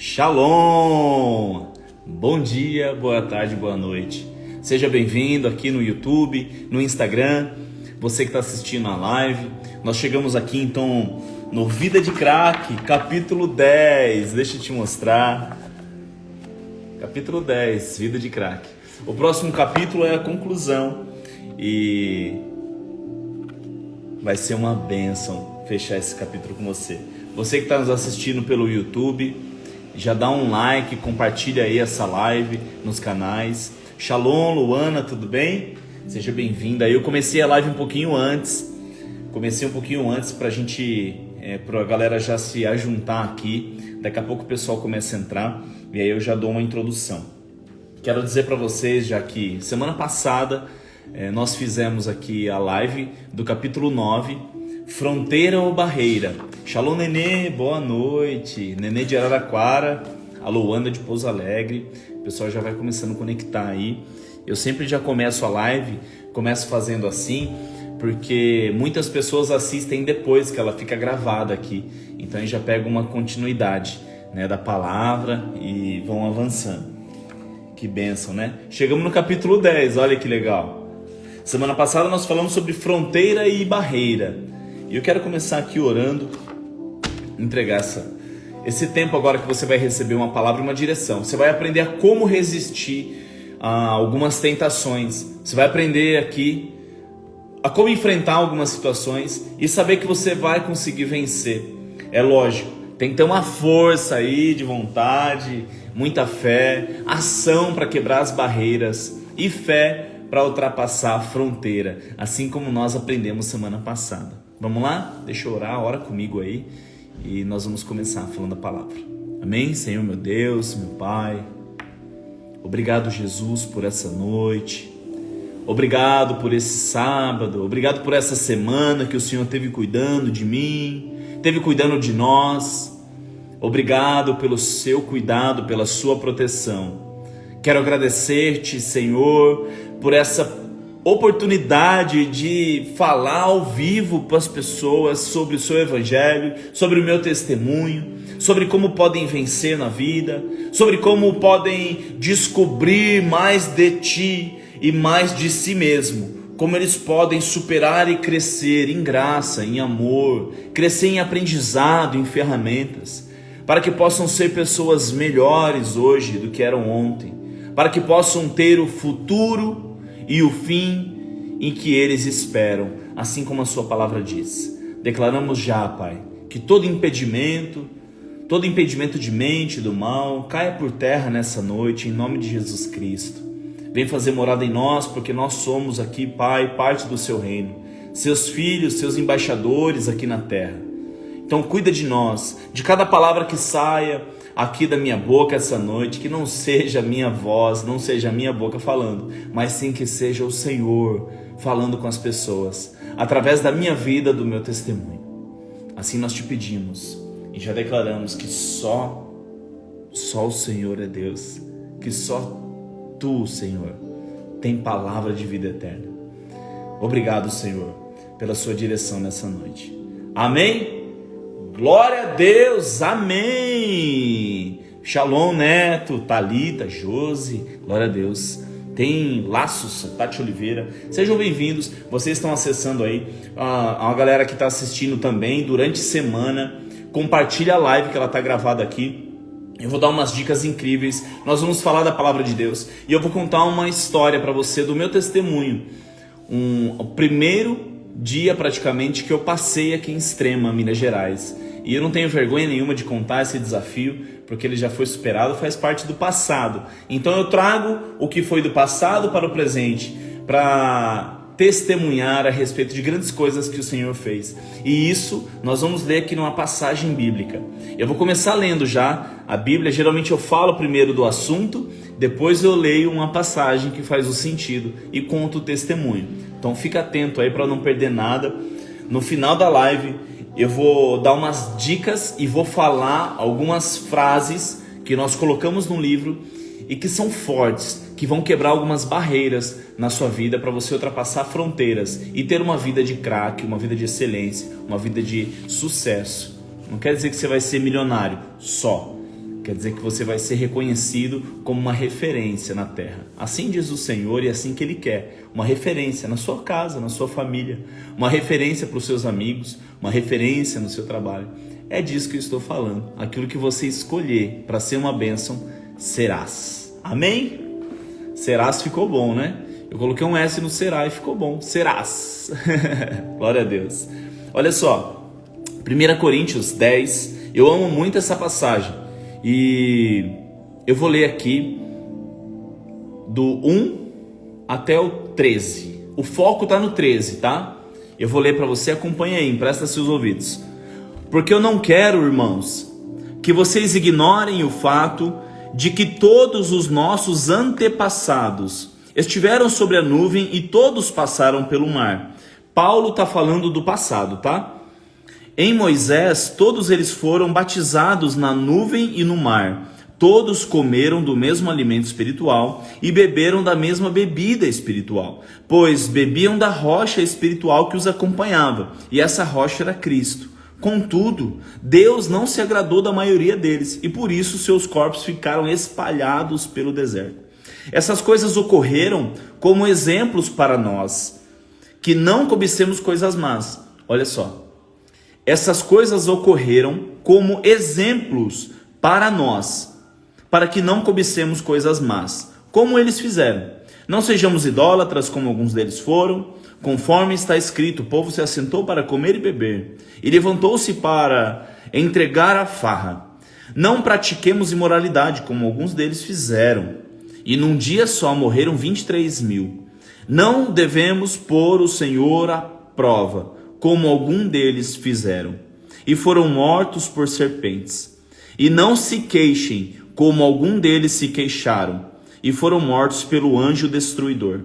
Shalom! Bom dia, boa tarde, boa noite. Seja bem-vindo aqui no YouTube, no Instagram, você que está assistindo a live. Nós chegamos aqui então no Vida de Crack, capítulo 10. Deixa eu te mostrar. Capítulo 10, Vida de Crack. O próximo capítulo é a conclusão e vai ser uma bênção fechar esse capítulo com você. Você que está nos assistindo pelo YouTube, já dá um like, compartilha aí essa live nos canais. Shalom, Luana, tudo bem? Seja bem-vinda. Eu comecei a live um pouquinho antes. Pra gente, pra galera já se ajuntar aqui. Daqui a pouco o pessoal começa a entrar e aí eu já dou uma introdução. Quero dizer para vocês, já que semana passada nós fizemos aqui a live do capítulo 9, Fronteira ou Barreira. Shalom, Nenê, boa noite. Nenê de Araraquara, a Luana de Pouso Alegre. O pessoal já vai começando a conectar aí. Eu sempre já começo a live, começo fazendo assim, porque muitas pessoas assistem depois que ela fica gravada aqui. Então a gente já pega uma continuidade, né, da palavra e vão avançando. Que bênção, né? Chegamos no capítulo 10, olha que legal. Semana passada nós falamos sobre fronteira e barreira. E eu quero começar aqui orando, entregar esse tempo agora que você vai receber uma palavra e uma direção. Você vai aprender a como resistir a algumas tentações. Você vai aprender aqui a como enfrentar algumas situações e saber que você vai conseguir vencer. É lógico, tem que ter uma força aí de vontade, muita fé, ação para quebrar as barreiras e fé para ultrapassar a fronteira, assim como nós aprendemos semana passada. Vamos lá? Deixa eu orar, ora comigo aí e nós vamos começar falando a palavra. Amém? Senhor meu Deus, meu Pai, obrigado Jesus por essa noite, obrigado por esse sábado, obrigado por essa semana que o Senhor teve cuidando de mim, teve cuidando de nós. Obrigado pelo seu cuidado, pela sua proteção. Quero agradecer-te, Senhor, por essa oportunidade de falar ao vivo para as pessoas sobre o seu evangelho, sobre o meu testemunho, sobre como podem vencer na vida, sobre como podem descobrir mais de ti e mais de si mesmo, como eles podem superar e crescer em graça, em amor, crescer em aprendizado, em ferramentas, para que possam ser pessoas melhores hoje do que eram ontem, para que possam ter o futuro e o fim em que eles esperam, assim como a sua palavra diz. Declaramos já, Pai, que todo impedimento de mente do mal caia por terra nessa noite, em nome de Jesus Cristo. Vem fazer morada em nós, porque nós somos aqui, Pai, parte do seu reino, seus filhos, seus embaixadores aqui na terra. Então cuida de nós, de cada palavra que saia aqui da minha boca essa noite, que não seja a minha voz, não seja a minha boca falando, mas sim que seja o Senhor falando com as pessoas, através da minha vida, do meu testemunho. Assim nós te pedimos e já declaramos que só o Senhor é Deus, que só Tu, Senhor, tem palavra de vida eterna. Obrigado, Senhor, pela sua direção nessa noite. Amém? Glória a Deus, amém. Shalom, Neto, Thalita, Josi, glória a Deus. Tem Laços, Tati Oliveira, sejam bem-vindos. Vocês estão acessando aí, a galera que está assistindo também durante a semana. Compartilha a live que ela está gravada aqui. Eu vou dar umas dicas incríveis. Nós vamos falar da palavra de Deus e eu vou contar uma história para você do meu testemunho. O primeiro dia praticamente que eu passei aqui em Extrema, Minas Gerais. E eu não tenho vergonha nenhuma de contar esse desafio, porque ele já foi superado, faz parte do passado. Então eu trago o que foi do passado para o presente, para testemunhar a respeito de grandes coisas que o Senhor fez. E isso nós vamos ler aqui numa passagem bíblica. Eu vou começar lendo já a Bíblia. Geralmente eu falo primeiro do assunto, depois eu leio uma passagem que faz o sentido e conto o testemunho. Então fica atento aí para não perder nada. No final da live eu vou dar umas dicas e vou falar algumas frases que nós colocamos no livro e que são fortes, que vão quebrar algumas barreiras na sua vida para você ultrapassar fronteiras e ter uma vida de craque, uma vida de excelência, uma vida de sucesso. Não quer dizer que você vai ser milionário só, Quer dizer que você vai ser reconhecido como uma referência na terra. Assim diz o Senhor e assim que Ele quer. Uma referência na sua casa, na sua família. Uma referência para os seus amigos. Uma referência no seu trabalho. É disso que eu estou falando. Aquilo que você escolher para ser uma bênção, serás. Amém? Serás ficou bom, né? Eu coloquei um S no será e ficou bom. Serás. Glória a Deus. Olha só. 1 Coríntios 10. Eu amo muito essa passagem. E eu vou ler aqui do 1 até o 13. O foco está no 13, tá? Eu vou ler para você, acompanha aí, empresta seus ouvidos. Porque eu não quero, irmãos, que vocês ignorem o fato de que todos os nossos antepassados estiveram sobre a nuvem e todos passaram pelo mar. Paulo está falando do passado, tá? Em Moisés, todos eles foram batizados na nuvem e no mar. Todos comeram do mesmo alimento espiritual e beberam da mesma bebida espiritual, pois bebiam da rocha espiritual que os acompanhava, e essa rocha era Cristo. Contudo, Deus não se agradou da maioria deles, e por isso seus corpos ficaram espalhados pelo deserto. Essas coisas ocorreram como exemplos para nós, que não cobicemos coisas más. Olha só. Essas coisas ocorreram como exemplos para nós, para que não cobicemos coisas más, como eles fizeram. Não sejamos idólatras, como alguns deles foram, conforme está escrito: o povo se assentou para comer e beber, e levantou-se para entregar a farra. Não pratiquemos imoralidade, como alguns deles fizeram, e num dia só morreram 23.000. Não devemos pôr o Senhor à prova, como algum deles fizeram, e foram mortos por serpentes. E não se queixem, como algum deles se queixaram, e foram mortos pelo anjo destruidor.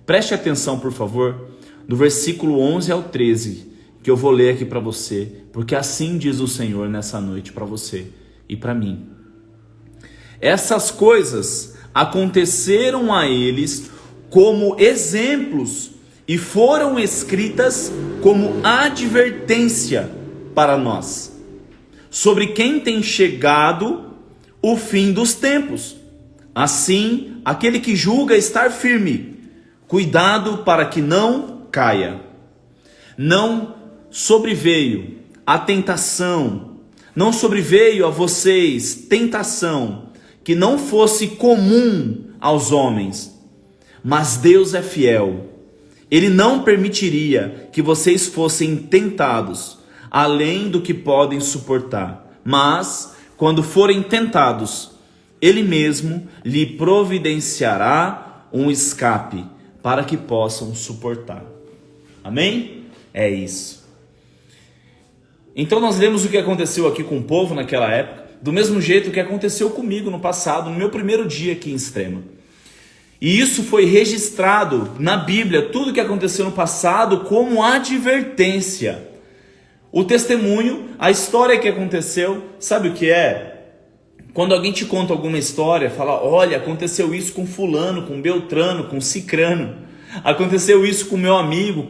Preste atenção, por favor, do versículo 11 ao 13, que eu vou ler aqui para você, porque assim diz o Senhor nessa noite para você e para mim. Essas coisas aconteceram a eles como exemplos, e foram escritas como advertência para nós, sobre quem tem chegado o fim dos tempos. Assim, aquele que julga estar firme, cuidado para que não caia. Não sobreveio a tentação, não sobreveio a vocês tentação que não fosse comum aos homens, mas Deus é fiel. Ele não permitiria que vocês fossem tentados além do que podem suportar. Mas, quando forem tentados, Ele mesmo lhe providenciará um escape para que possam suportar. Amém? É isso. Então nós lemos o que aconteceu aqui com o povo naquela época, do mesmo jeito que aconteceu comigo no passado, no meu primeiro dia aqui em Extrema. E isso foi registrado na Bíblia, tudo que aconteceu no passado, como advertência. O testemunho, a história que aconteceu, sabe o que é? Quando alguém te conta alguma história, fala: olha, aconteceu isso com fulano, com Beltrano, com Cicrano. Aconteceu isso com meu amigo,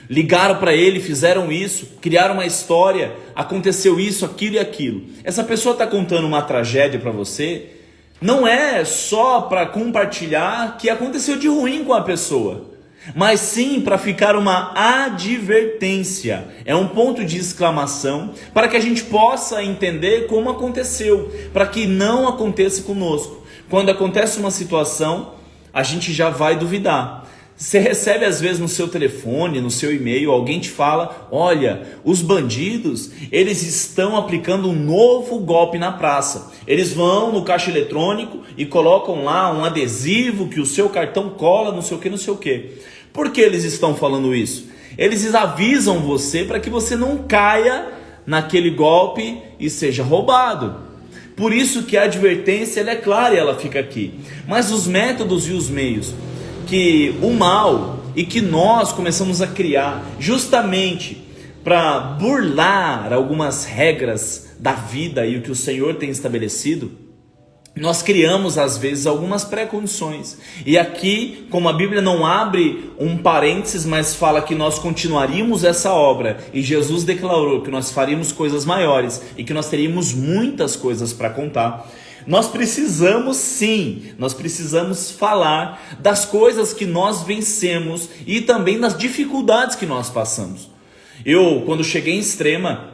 ligaram para ele, fizeram isso, criaram uma história, aconteceu isso, aquilo e aquilo. Essa pessoa está contando uma tragédia para você, não é só para compartilhar que aconteceu de ruim com a pessoa, mas sim para ficar uma advertência, é um ponto de exclamação, para que a gente possa entender como aconteceu, para que não aconteça conosco. Quando acontece uma situação, a gente já vai duvidar. Você recebe às vezes no seu telefone, no seu e-mail, alguém te fala: olha, os bandidos, eles estão aplicando um novo golpe na praça. Eles vão no caixa eletrônico e colocam lá um adesivo que o seu cartão cola, não sei o que, não sei o que. Por que eles estão falando isso? Eles avisam você para que você não caia naquele golpe e seja roubado. Por isso que a advertência ela é clara e ela fica aqui. Mas os métodos e os meios que o mal e que nós começamos a criar justamente para burlar algumas regras da vida e o que o Senhor tem estabelecido, Nós criamos às vezes algumas pré-condições. E aqui, como a Bíblia não abre um parênteses, mas fala que nós continuaríamos essa obra, e Jesus declarou que nós faríamos coisas maiores e que nós teríamos muitas coisas para contar. Nós precisamos sim, nós precisamos falar das coisas que nós vencemos e também das dificuldades que nós passamos. Eu, quando cheguei em Extrema,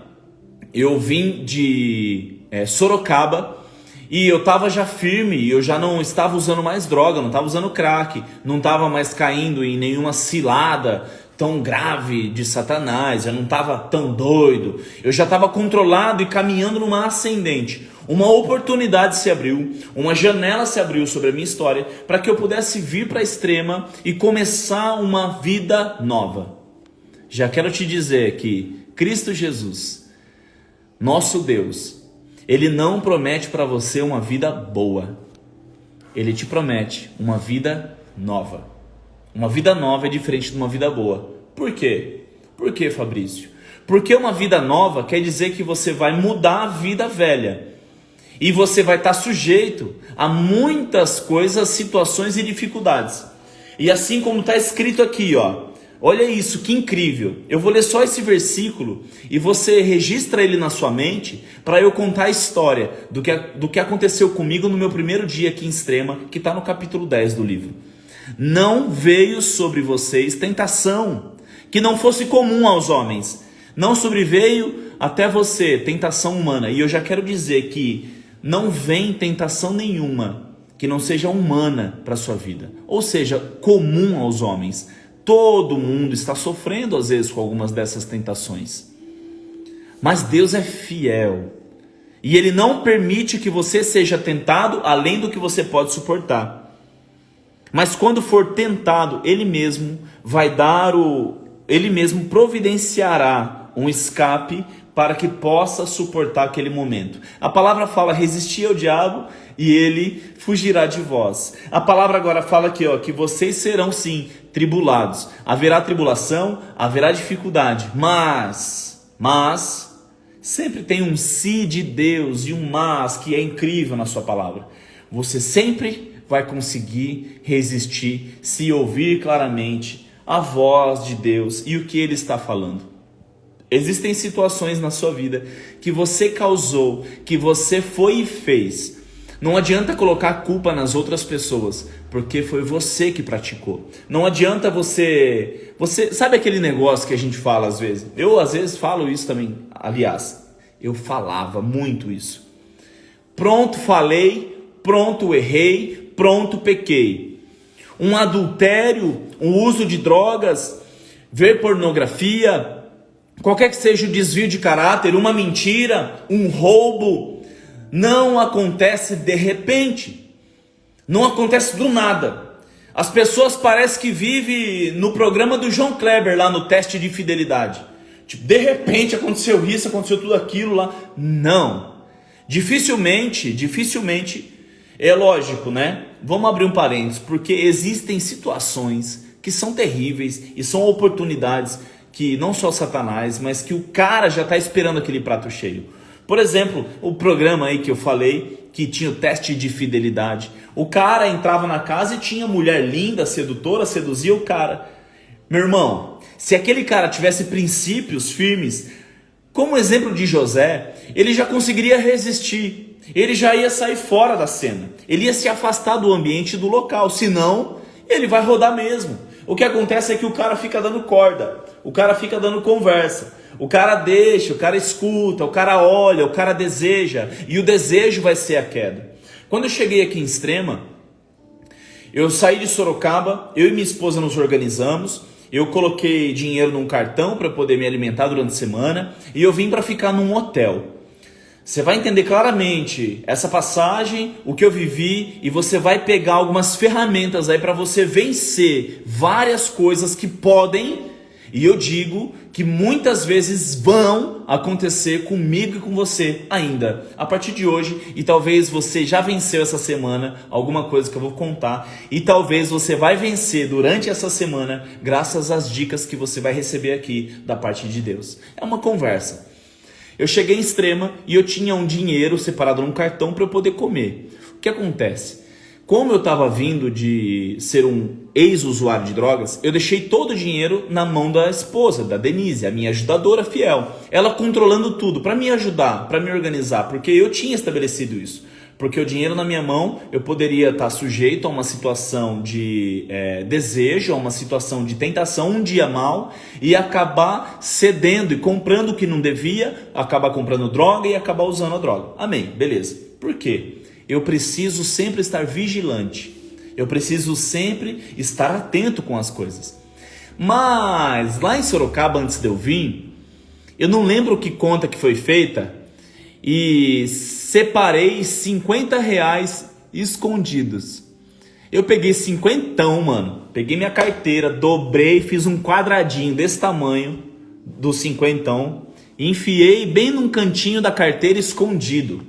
eu vim de Sorocaba, e eu estava já firme, eu já não estava usando mais droga, não estava usando crack, não estava mais caindo em nenhuma cilada tão grave de Satanás, eu não estava tão doido, eu já estava controlado e caminhando numa ascendente. Uma oportunidade se abriu, uma janela se abriu sobre a minha história, para que eu pudesse vir para a Extrema e começar uma vida nova. Já quero te dizer que Cristo Jesus, nosso Deus, Ele não promete para você uma vida boa. Ele te promete uma vida nova. Uma vida nova é diferente de uma vida boa. Por quê? Por quê, Fabrício? Porque uma vida nova quer dizer que você vai mudar a vida velha. E você vai estar sujeito a muitas coisas, situações e dificuldades. E assim como está escrito aqui, ó. Olha isso, que incrível. Eu vou ler só esse versículo e você registra ele na sua mente para eu contar a história do que aconteceu comigo no meu primeiro dia aqui em Extrema, que está no capítulo 10 do livro. Não veio sobre vocês tentação que não fosse comum aos homens. Não sobreveio até você tentação humana. E eu já quero dizer que não vem tentação nenhuma que não seja humana para a sua vida. Ou seja, comum aos homens. Todo mundo está sofrendo às vezes com algumas dessas tentações. Mas Deus é fiel. E Ele não permite que você seja tentado além do que você pode suportar. Mas quando for tentado, Ele mesmo Ele mesmo providenciará um escape para que possa suportar aquele momento. A palavra fala: resistir ao diabo e ele fugirá de vós. A palavra agora fala aqui, ó, que vocês serão sim tribulados. Haverá tribulação, haverá dificuldade, mas sempre tem um se de Deus e um mas que é incrível na sua palavra. Você sempre vai conseguir resistir se ouvir claramente a voz de Deus e o que Ele está falando. Existem situações na sua vida que você causou, que você foi e fez. Não adianta colocar a culpa nas outras pessoas, porque foi você que praticou. Não adianta você sabe aquele negócio que a gente fala às vezes? Eu às vezes falo isso também. Aliás, eu falava muito isso. Pronto falei, pronto errei, pronto pequei. Um adultério, um uso de drogas, ver pornografia, qualquer que seja o desvio de caráter, uma mentira, um roubo, não acontece de repente, não acontece do nada. As pessoas parecem que vivem no programa do João Kleber, lá no teste de fidelidade. Tipo, de repente aconteceu isso, aconteceu tudo aquilo lá. Não, dificilmente, é lógico, né? Vamos abrir um parênteses, porque existem situações que são terríveis e são oportunidades que não só Satanás, mas que o cara já está esperando aquele prato cheio. Por exemplo, o programa aí que eu falei, que tinha o teste de fidelidade. O cara entrava na casa e tinha mulher linda, sedutora, seduzia o cara. Meu irmão, se aquele cara tivesse princípios firmes, como o exemplo de José, ele já conseguiria resistir. Ele já ia sair fora da cena. Ele ia se afastar do ambiente do local. Senão, ele vai rodar mesmo. O que acontece é que o cara fica dando corda. O cara fica dando conversa. O cara deixa, o cara escuta, o cara olha, o cara deseja. E o desejo vai ser a queda. Quando eu cheguei aqui em Extrema, eu saí de Sorocaba, eu e minha esposa nos organizamos. Eu coloquei dinheiro num cartão para poder me alimentar durante a semana. E eu vim para ficar num hotel. Você vai entender claramente essa passagem, o que eu vivi, e você vai pegar algumas ferramentas aí para você vencer várias coisas que podem, e eu digo que muitas vezes vão acontecer comigo e com você ainda, a partir de hoje, e talvez você já venceu essa semana alguma coisa que eu vou contar, e talvez você vai vencer durante essa semana graças às dicas que você vai receber aqui da parte de Deus. É uma conversa. Eu cheguei em Extrema e eu tinha um dinheiro separado num cartão para eu poder comer. O que acontece? Como eu estava vindo de ser um ex-usuário de drogas, eu deixei todo o dinheiro na mão da esposa, da Denise, a minha ajudadora fiel. Ela controlando tudo para me ajudar, para me organizar, porque eu tinha estabelecido isso. Porque o dinheiro na minha mão, eu poderia estar sujeito a uma situação de desejo, a uma situação de tentação, um dia mal, e acabar cedendo e comprando o que não devia, acabar comprando droga e acabar usando a droga. Amém, beleza. Por quê? Eu preciso sempre estar vigilante. Eu preciso sempre estar atento com as coisas. Mas lá em Sorocaba, antes de eu vir, eu não lembro que conta que foi feita, e separei R$ 50 escondidos. Eu peguei cinquentão, mano. Peguei minha carteira, dobrei, fiz um quadradinho desse tamanho do cinquentão, enfiei bem num cantinho da carteira escondido.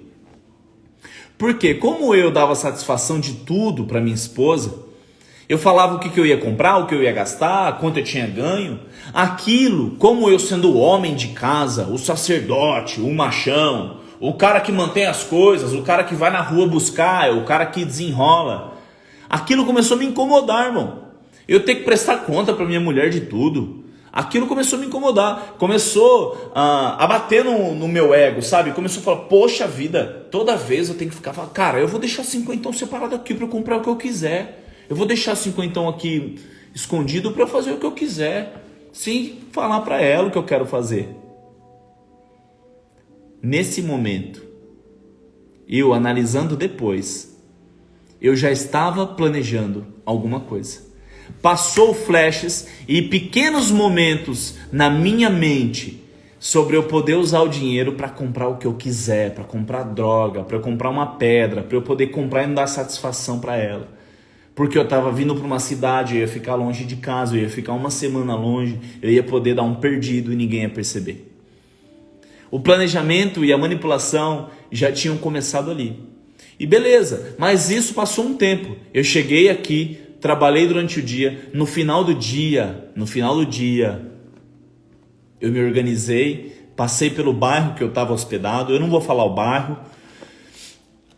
Porque como eu dava satisfação de tudo para minha esposa, eu falava o que eu ia comprar, o que eu ia gastar, quanto eu tinha ganho. Aquilo, como eu sendo o homem de casa, o sacerdote, o machão, o cara que mantém as coisas, o cara que vai na rua buscar, o cara que desenrola. Aquilo começou a me incomodar, irmão. Eu ter que prestar conta para minha mulher de tudo. Aquilo começou a me incomodar. Começou a bater no meu ego, sabe? Começou a falar, poxa vida, toda vez eu tenho que ficar falando, cara, eu vou deixar 50 separado aqui para eu comprar o que eu quiser. Eu vou deixar 50 aqui escondido para eu fazer o que eu quiser, sem falar para ela o que eu quero fazer. Nesse momento, eu analisando depois, eu já estava planejando alguma coisa. Passou flashes e pequenos momentos na minha mente sobre eu poder usar o dinheiro para comprar o que eu quiser, para comprar droga, para eu comprar uma pedra, para eu poder comprar e não dar satisfação para ela. Porque eu estava vindo para uma cidade, eu ia ficar longe de casa, eu ia ficar uma semana longe, eu ia poder dar um perdido e ninguém ia perceber. O planejamento e a manipulação já tinham começado ali. E beleza, mas isso passou um tempo. Eu cheguei aqui, trabalhei durante o dia, no final do dia, eu me organizei, passei pelo bairro que eu estava hospedado, eu não vou falar o bairro,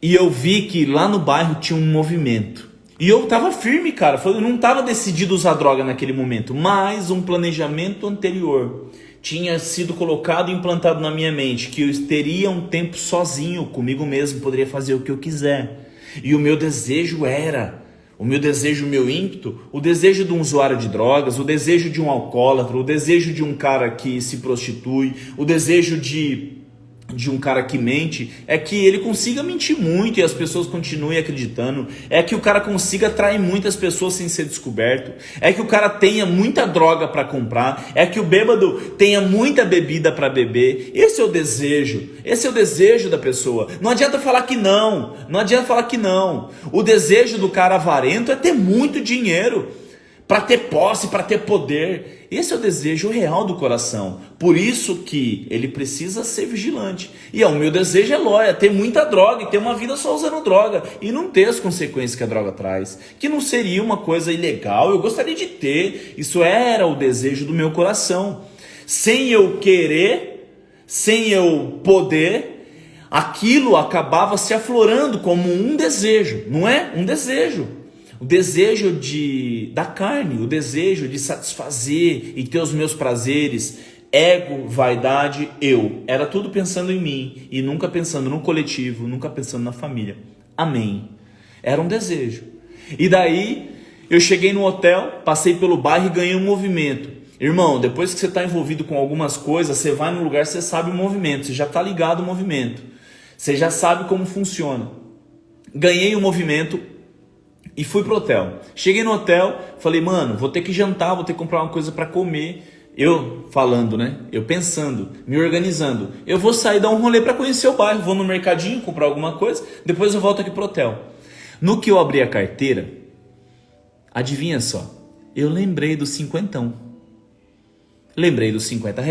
e eu vi que lá no bairro tinha um movimento. E eu estava firme, cara, eu não estava decidido usar droga naquele momento, mas um planejamento anterior tinha sido colocado e implantado na minha mente, que eu teria um tempo sozinho, comigo mesmo, poderia fazer o que eu quiser. E o meu desejo o meu ímpeto, o desejo de um usuário de drogas, o desejo de um alcoólatra, o desejo de um cara que se prostitui, o desejo de um cara que mente, é que ele consiga mentir muito e as pessoas continuem acreditando, é que o cara consiga atrair muitas pessoas sem ser descoberto, é que o cara tenha muita droga para comprar, é que o bêbado tenha muita bebida para beber. Esse é o desejo da pessoa. Não adianta falar que não. O desejo do cara avarento é ter muito dinheiro, para ter posse, para ter poder. Esse é o desejo real do coração. Por isso que ele precisa ser vigilante. E o meu desejo é ter muita droga e ter uma vida só usando droga. E não ter as consequências que a droga traz. Que não seria uma coisa ilegal, eu gostaria de ter. Isso era o desejo do meu coração. Sem eu querer, sem eu poder, aquilo acabava se aflorando como um desejo. Não é? Um desejo. O desejo da carne, o desejo de satisfazer e ter os meus prazeres, ego, vaidade, eu. Era tudo pensando em mim e nunca pensando no coletivo, nunca pensando na família. Amém. Era um desejo. E daí eu cheguei no hotel, passei pelo bairro e ganhei um movimento. Irmão, depois que você está envolvido com algumas coisas, você vai no lugar, você sabe o movimento, você já está ligado ao movimento. Você já sabe como funciona. Ganhei o movimento e fui pro hotel. Cheguei no hotel, falei, mano, vou ter que jantar, vou ter que comprar uma coisa para comer. Eu falando, né? Eu pensando, me organizando. Eu vou sair dar um rolê para conhecer o bairro, vou no mercadinho comprar alguma coisa, depois eu volto aqui pro hotel. No que eu abri a carteira, adivinha só, eu lembrei do cinquentão. Lembrei dos R$ 50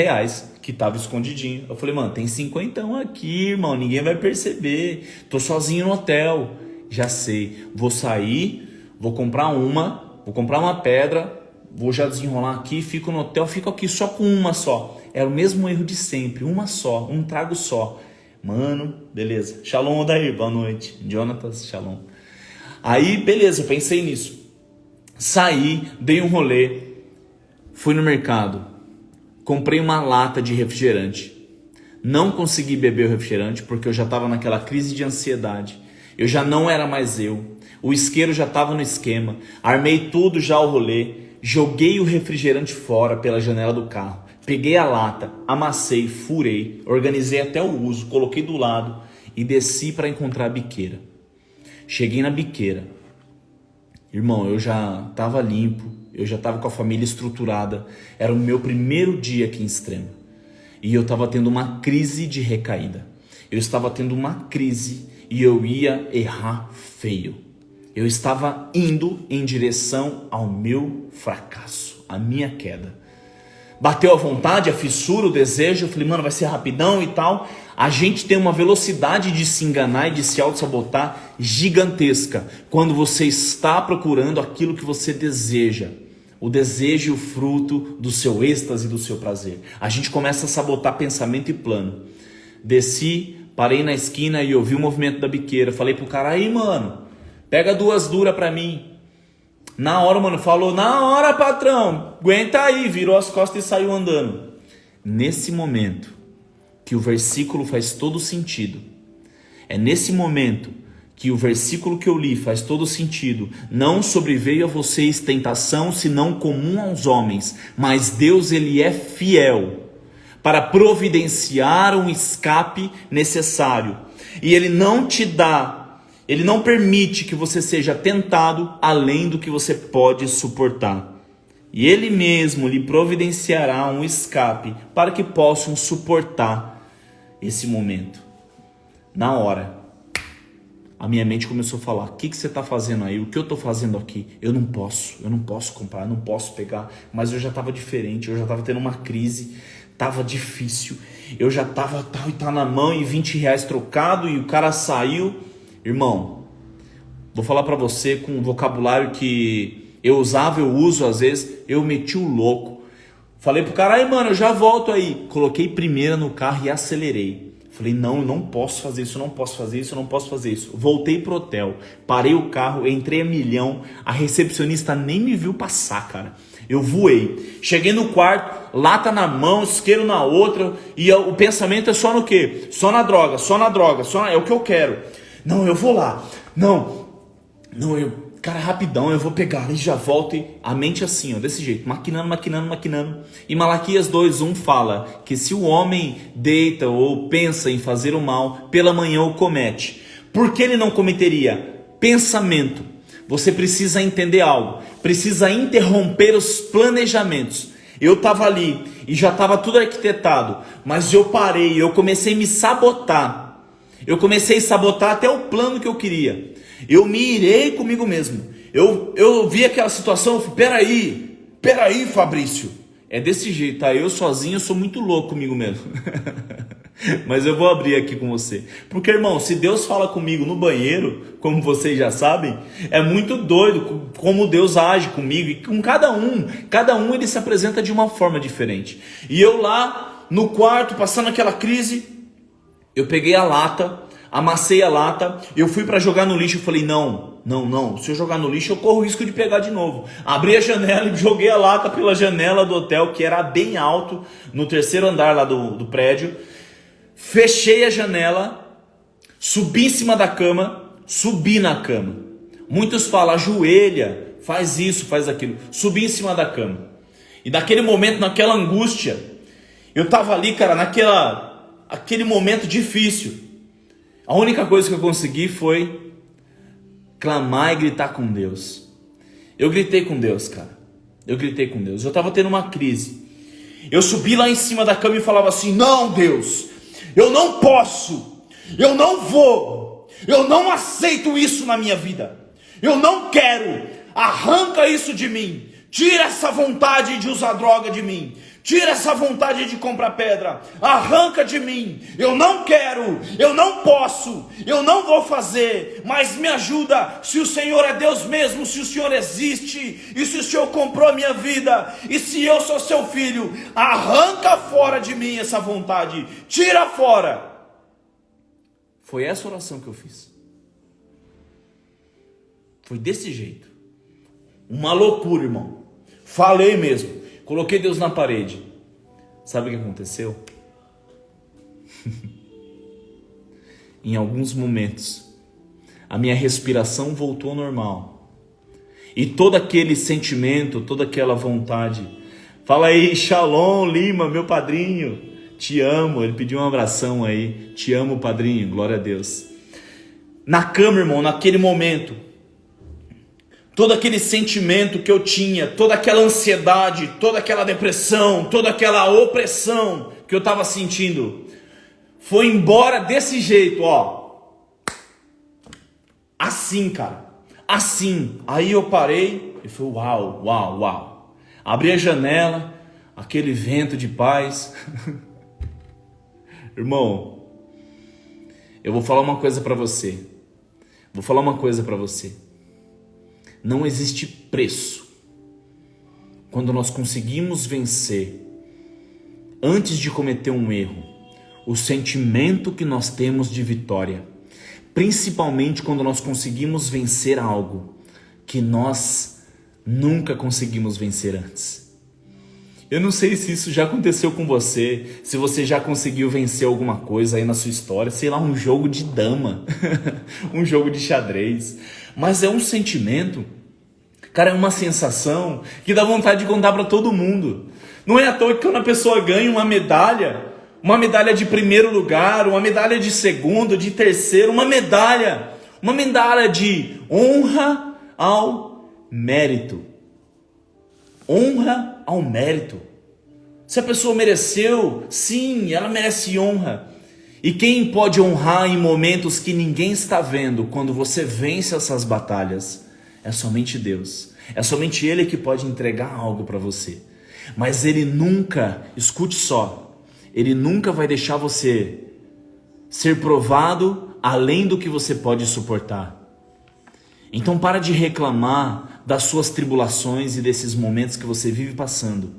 que tava escondidinho. Eu falei, mano, tem cinquentão aqui, irmão, ninguém vai perceber. Tô sozinho no hotel. Já sei, vou sair, vou comprar uma pedra, vou já desenrolar aqui, fico no hotel, fico aqui só com uma só. era o mesmo erro de sempre, uma só, um trago só. Mano, beleza. Shalom, Odair, boa noite. Jonatas, shalom. Aí, beleza, eu pensei nisso. Saí, dei um rolê, fui no mercado, comprei uma lata de refrigerante. Não consegui beber o refrigerante porque eu já estava naquela crise de ansiedade. Eu já não era mais eu. O isqueiro já estava no esquema. Armei tudo já o rolê. Joguei o refrigerante fora pela janela do carro. Peguei a lata, amassei, furei, organizei até o uso, coloquei do lado e desci para encontrar a biqueira. Cheguei na biqueira. Irmão, eu já estava limpo, eu já estava com a família estruturada. Era o meu primeiro dia aqui em Extrema. E eu estava tendo uma crise de recaída. Eu estava tendo uma crise e eu ia errar feio. Eu estava indo em direção ao meu fracasso, à minha queda. Bateu a vontade, a fissura, o desejo. Eu falei, mano, vai ser rapidão e tal. A gente tem uma velocidade de se enganar e de se auto-sabotar gigantesca quando você está procurando aquilo que você deseja. O desejo e o fruto do seu êxtase e do seu prazer. A gente começa a sabotar pensamento e plano. Desci, parei na esquina e ouvi o movimento da biqueira. Falei pro cara, aí mano, pega 2 duras pra mim. Na hora, mano, falou, na hora, patrão, aguenta aí, virou as costas e saiu andando. Nesse momento que o versículo faz todo sentido, é nesse momento que o versículo que eu li faz todo sentido. Não sobreveio a vocês tentação, senão comum aos homens, mas Deus, ele é fiel para providenciar um escape necessário. E ele não te dá, ele não permite que você seja tentado além do que você pode suportar. E ele mesmo lhe providenciará um escape para que possam suportar esse momento. Na hora, a minha mente começou a falar, o que você está fazendo aí? O que eu estou fazendo aqui? Eu não posso comprar, eu não posso pegar. Mas eu já estava diferente, eu já estava tendo uma crise, estava difícil. Eu já estava tal e tal na mão e R$20 trocado e o cara saiu. Irmão, vou falar para você com um vocabulário que eu usava, eu uso às vezes, eu meti o louco. Falei pro cara, aí mano, eu já volto aí. Coloquei primeira no carro e acelerei. Falei, não, eu não posso fazer isso, eu não posso fazer isso, eu não posso fazer isso. Voltei pro hotel, parei o carro, entrei a milhão, a recepcionista nem me viu passar, cara. Eu voei. Cheguei no quarto, lata na mão, isqueiro na outra, e o pensamento é só no quê? Só na droga, é o que eu quero. Não, eu vou lá. Cara, rapidão, eu vou pegar e já volto. E a mente assim, ó, desse jeito, maquinando. E Malaquias 2:1 fala que se o homem deita ou pensa em fazer o mal, pela manhã o comete. Por que ele não cometeria? Pensamento. Você precisa entender algo. Precisa interromper os planejamentos. Eu estava ali e já estava tudo arquitetado, mas eu parei, eu comecei a me sabotar. Eu comecei a sabotar até o plano que eu queria. Eu me irei comigo mesmo. Eu vi aquela situação, eu falei, peraí, Fabrício. É desse jeito, tá? Eu sozinho, eu sou muito louco comigo mesmo. Mas eu vou abrir aqui com você. Porque, irmão, se Deus fala comigo no banheiro, como vocês já sabem, é muito doido como Deus age comigo. E com cada um ele se apresenta de uma forma diferente. E eu lá no quarto, passando aquela crise, eu peguei a lata, amassei a lata, eu fui para jogar no lixo, eu falei, não, se eu jogar no lixo eu corro o risco de pegar de novo. Abri a janela e joguei a lata pela janela do hotel, que era bem alto, no 3º andar lá do prédio. Fechei a janela, subi em cima da cama, subi na cama. Muitos falam, ajoelha, faz isso, faz aquilo. Subi em cima da cama. E naquele momento, naquela angústia, eu tava ali, cara, aquele momento difícil. A única coisa que eu consegui foi clamar e gritar com Deus. Eu gritei com Deus, cara. Eu estava tendo uma crise. Eu subi lá em cima da cama e falava assim, não, Deus, eu não posso, eu não vou, eu não aceito isso na minha vida. Eu não quero, arranca isso de mim. Tira essa vontade de usar droga de mim. Tira essa vontade de comprar pedra, arranca de mim, eu não quero, eu não posso, eu não vou fazer, mas me ajuda, se o Senhor é Deus mesmo, se o Senhor existe, e se o Senhor comprou a minha vida, e se eu sou seu filho, arranca fora de mim essa vontade, tira fora. Foi essa oração que eu fiz. Foi desse jeito. Uma loucura, irmão. Falei mesmo. Coloquei Deus na parede. Sabe o que aconteceu? Em alguns momentos, a minha respiração voltou ao normal. E todo aquele sentimento, toda aquela vontade. Fala aí, Shalom Lima, meu padrinho. Te amo. Ele pediu um abração aí. Te amo, padrinho. Glória a Deus. Na cama, irmão, naquele momento, todo aquele sentimento que eu tinha, toda aquela ansiedade, toda aquela depressão, toda aquela opressão que eu estava sentindo, foi embora desse jeito, ó. Assim, cara. Assim. Aí eu parei e falei, uau, uau, uau. Abri a janela, aquele vento de paz. Irmão, eu vou falar uma coisa para você. Não existe preço quando nós conseguimos vencer, antes de cometer um erro, o sentimento que nós temos de vitória, principalmente quando nós conseguimos vencer algo que nós nunca conseguimos vencer antes. Eu não sei se isso já aconteceu com você, se você já conseguiu vencer alguma coisa aí na sua história, sei lá, um jogo de dama, um jogo de xadrez, mas é um sentimento, cara, é uma sensação que dá vontade de contar para todo mundo. Não é à toa que quando a pessoa ganha uma medalha de primeiro lugar, uma medalha de segundo, de terceiro, uma medalha de honra ao mérito. Honra ao mérito. Se a pessoa mereceu, sim, ela merece honra. E quem pode honrar em momentos que ninguém está vendo, quando você vence essas batalhas, é somente Deus. É somente Ele que pode entregar algo para você. Mas Ele nunca, escute só, Ele nunca vai deixar você ser provado além do que você pode suportar. Então para de reclamar das suas tribulações e desses momentos que você vive passando,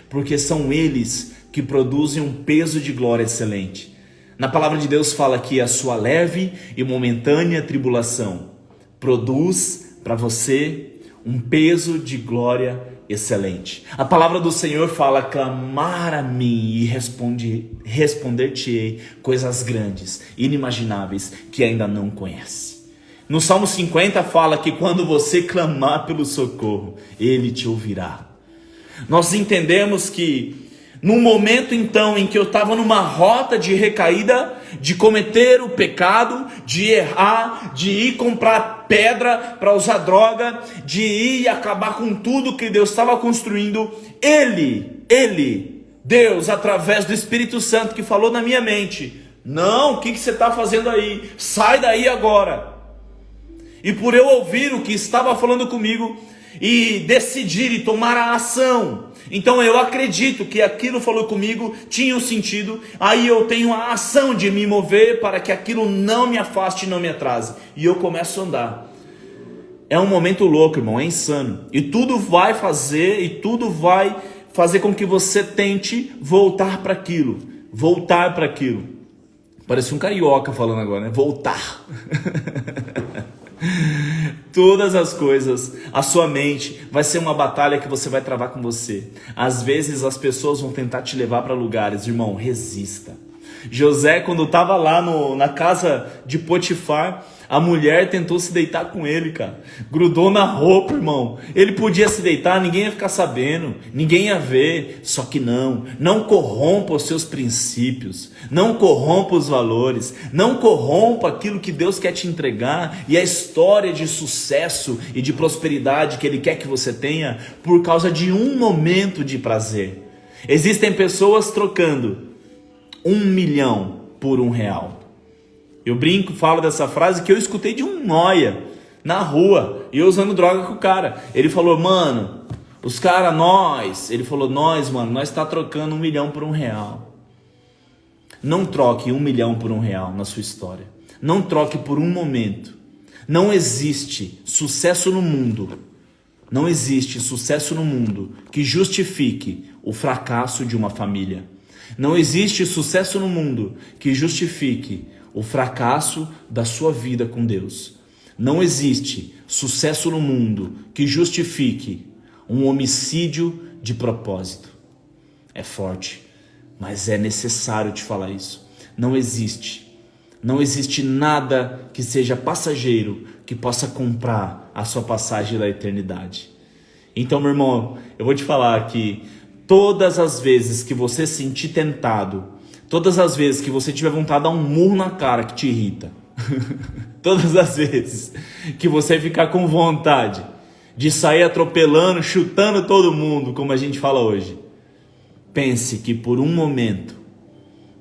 porque são eles que produzem um peso de glória excelente. Na palavra de Deus fala que a sua leve e momentânea tribulação produz para você um peso de glória excelente. A palavra do Senhor fala, clamar a mim e responder-te-ei coisas grandes, inimagináveis, que ainda não conhece. No Salmo 50 fala que quando você clamar pelo socorro, Ele te ouvirá. Nós entendemos que no momento então em que eu estava numa rota de recaída, de cometer o pecado, de errar, de ir comprar pedra para usar droga, de ir acabar com tudo que Deus estava construindo, Deus, através do Espírito Santo que falou na minha mente, não, o que você está fazendo aí? Sai daí agora. E por eu ouvir o que estava falando comigo e decidir e tomar a ação, então eu acredito que aquilo falou comigo tinha um sentido, aí eu tenho a ação de me mover para que aquilo não me afaste e não me atrase, e eu começo a andar. É um momento louco, irmão, é insano, e tudo vai fazer com que você tente voltar para aquilo. Parece um carioca falando agora, né? Voltar. Todas as coisas, a sua mente vai ser uma batalha que você vai travar com você. Às vezes as pessoas vão tentar te levar para lugares, irmão, resista. José, quando estava lá na casa de Potifar, a mulher tentou se deitar com ele, cara. Grudou na roupa, irmão. Ele podia se deitar, ninguém ia ficar sabendo, ninguém ia ver. Só que não corrompa os seus princípios, não corrompa os valores, não corrompa aquilo que Deus quer te entregar e a história de sucesso e de prosperidade que Ele quer que você tenha por causa de um momento de prazer. Existem pessoas trocando 1 milhão por R$1. Eu brinco, falo dessa frase que eu escutei de um nóia na rua e eu usando droga com o cara. Ele falou, mano, Os caras, ele falou, nós tá trocando 1 milhão por R$1. Não troque 1 milhão por R$1 na sua história. Não troque por um momento. Não existe sucesso no mundo. Não existe sucesso no mundo que justifique o fracasso de uma família. Não existe sucesso no mundo que justifique o fracasso da sua vida com Deus. Não existe sucesso no mundo que justifique um homicídio de propósito. É forte, mas é necessário te falar isso. Não existe nada que seja passageiro que possa comprar a sua passagem da eternidade. Então, meu irmão, eu vou te falar que todas as vezes que você se sentir tentado, todas as vezes que você tiver vontade de dar um murro na cara que te irrita, todas as vezes que você ficar com vontade de sair atropelando, chutando todo mundo, como a gente fala hoje, pense que por um momento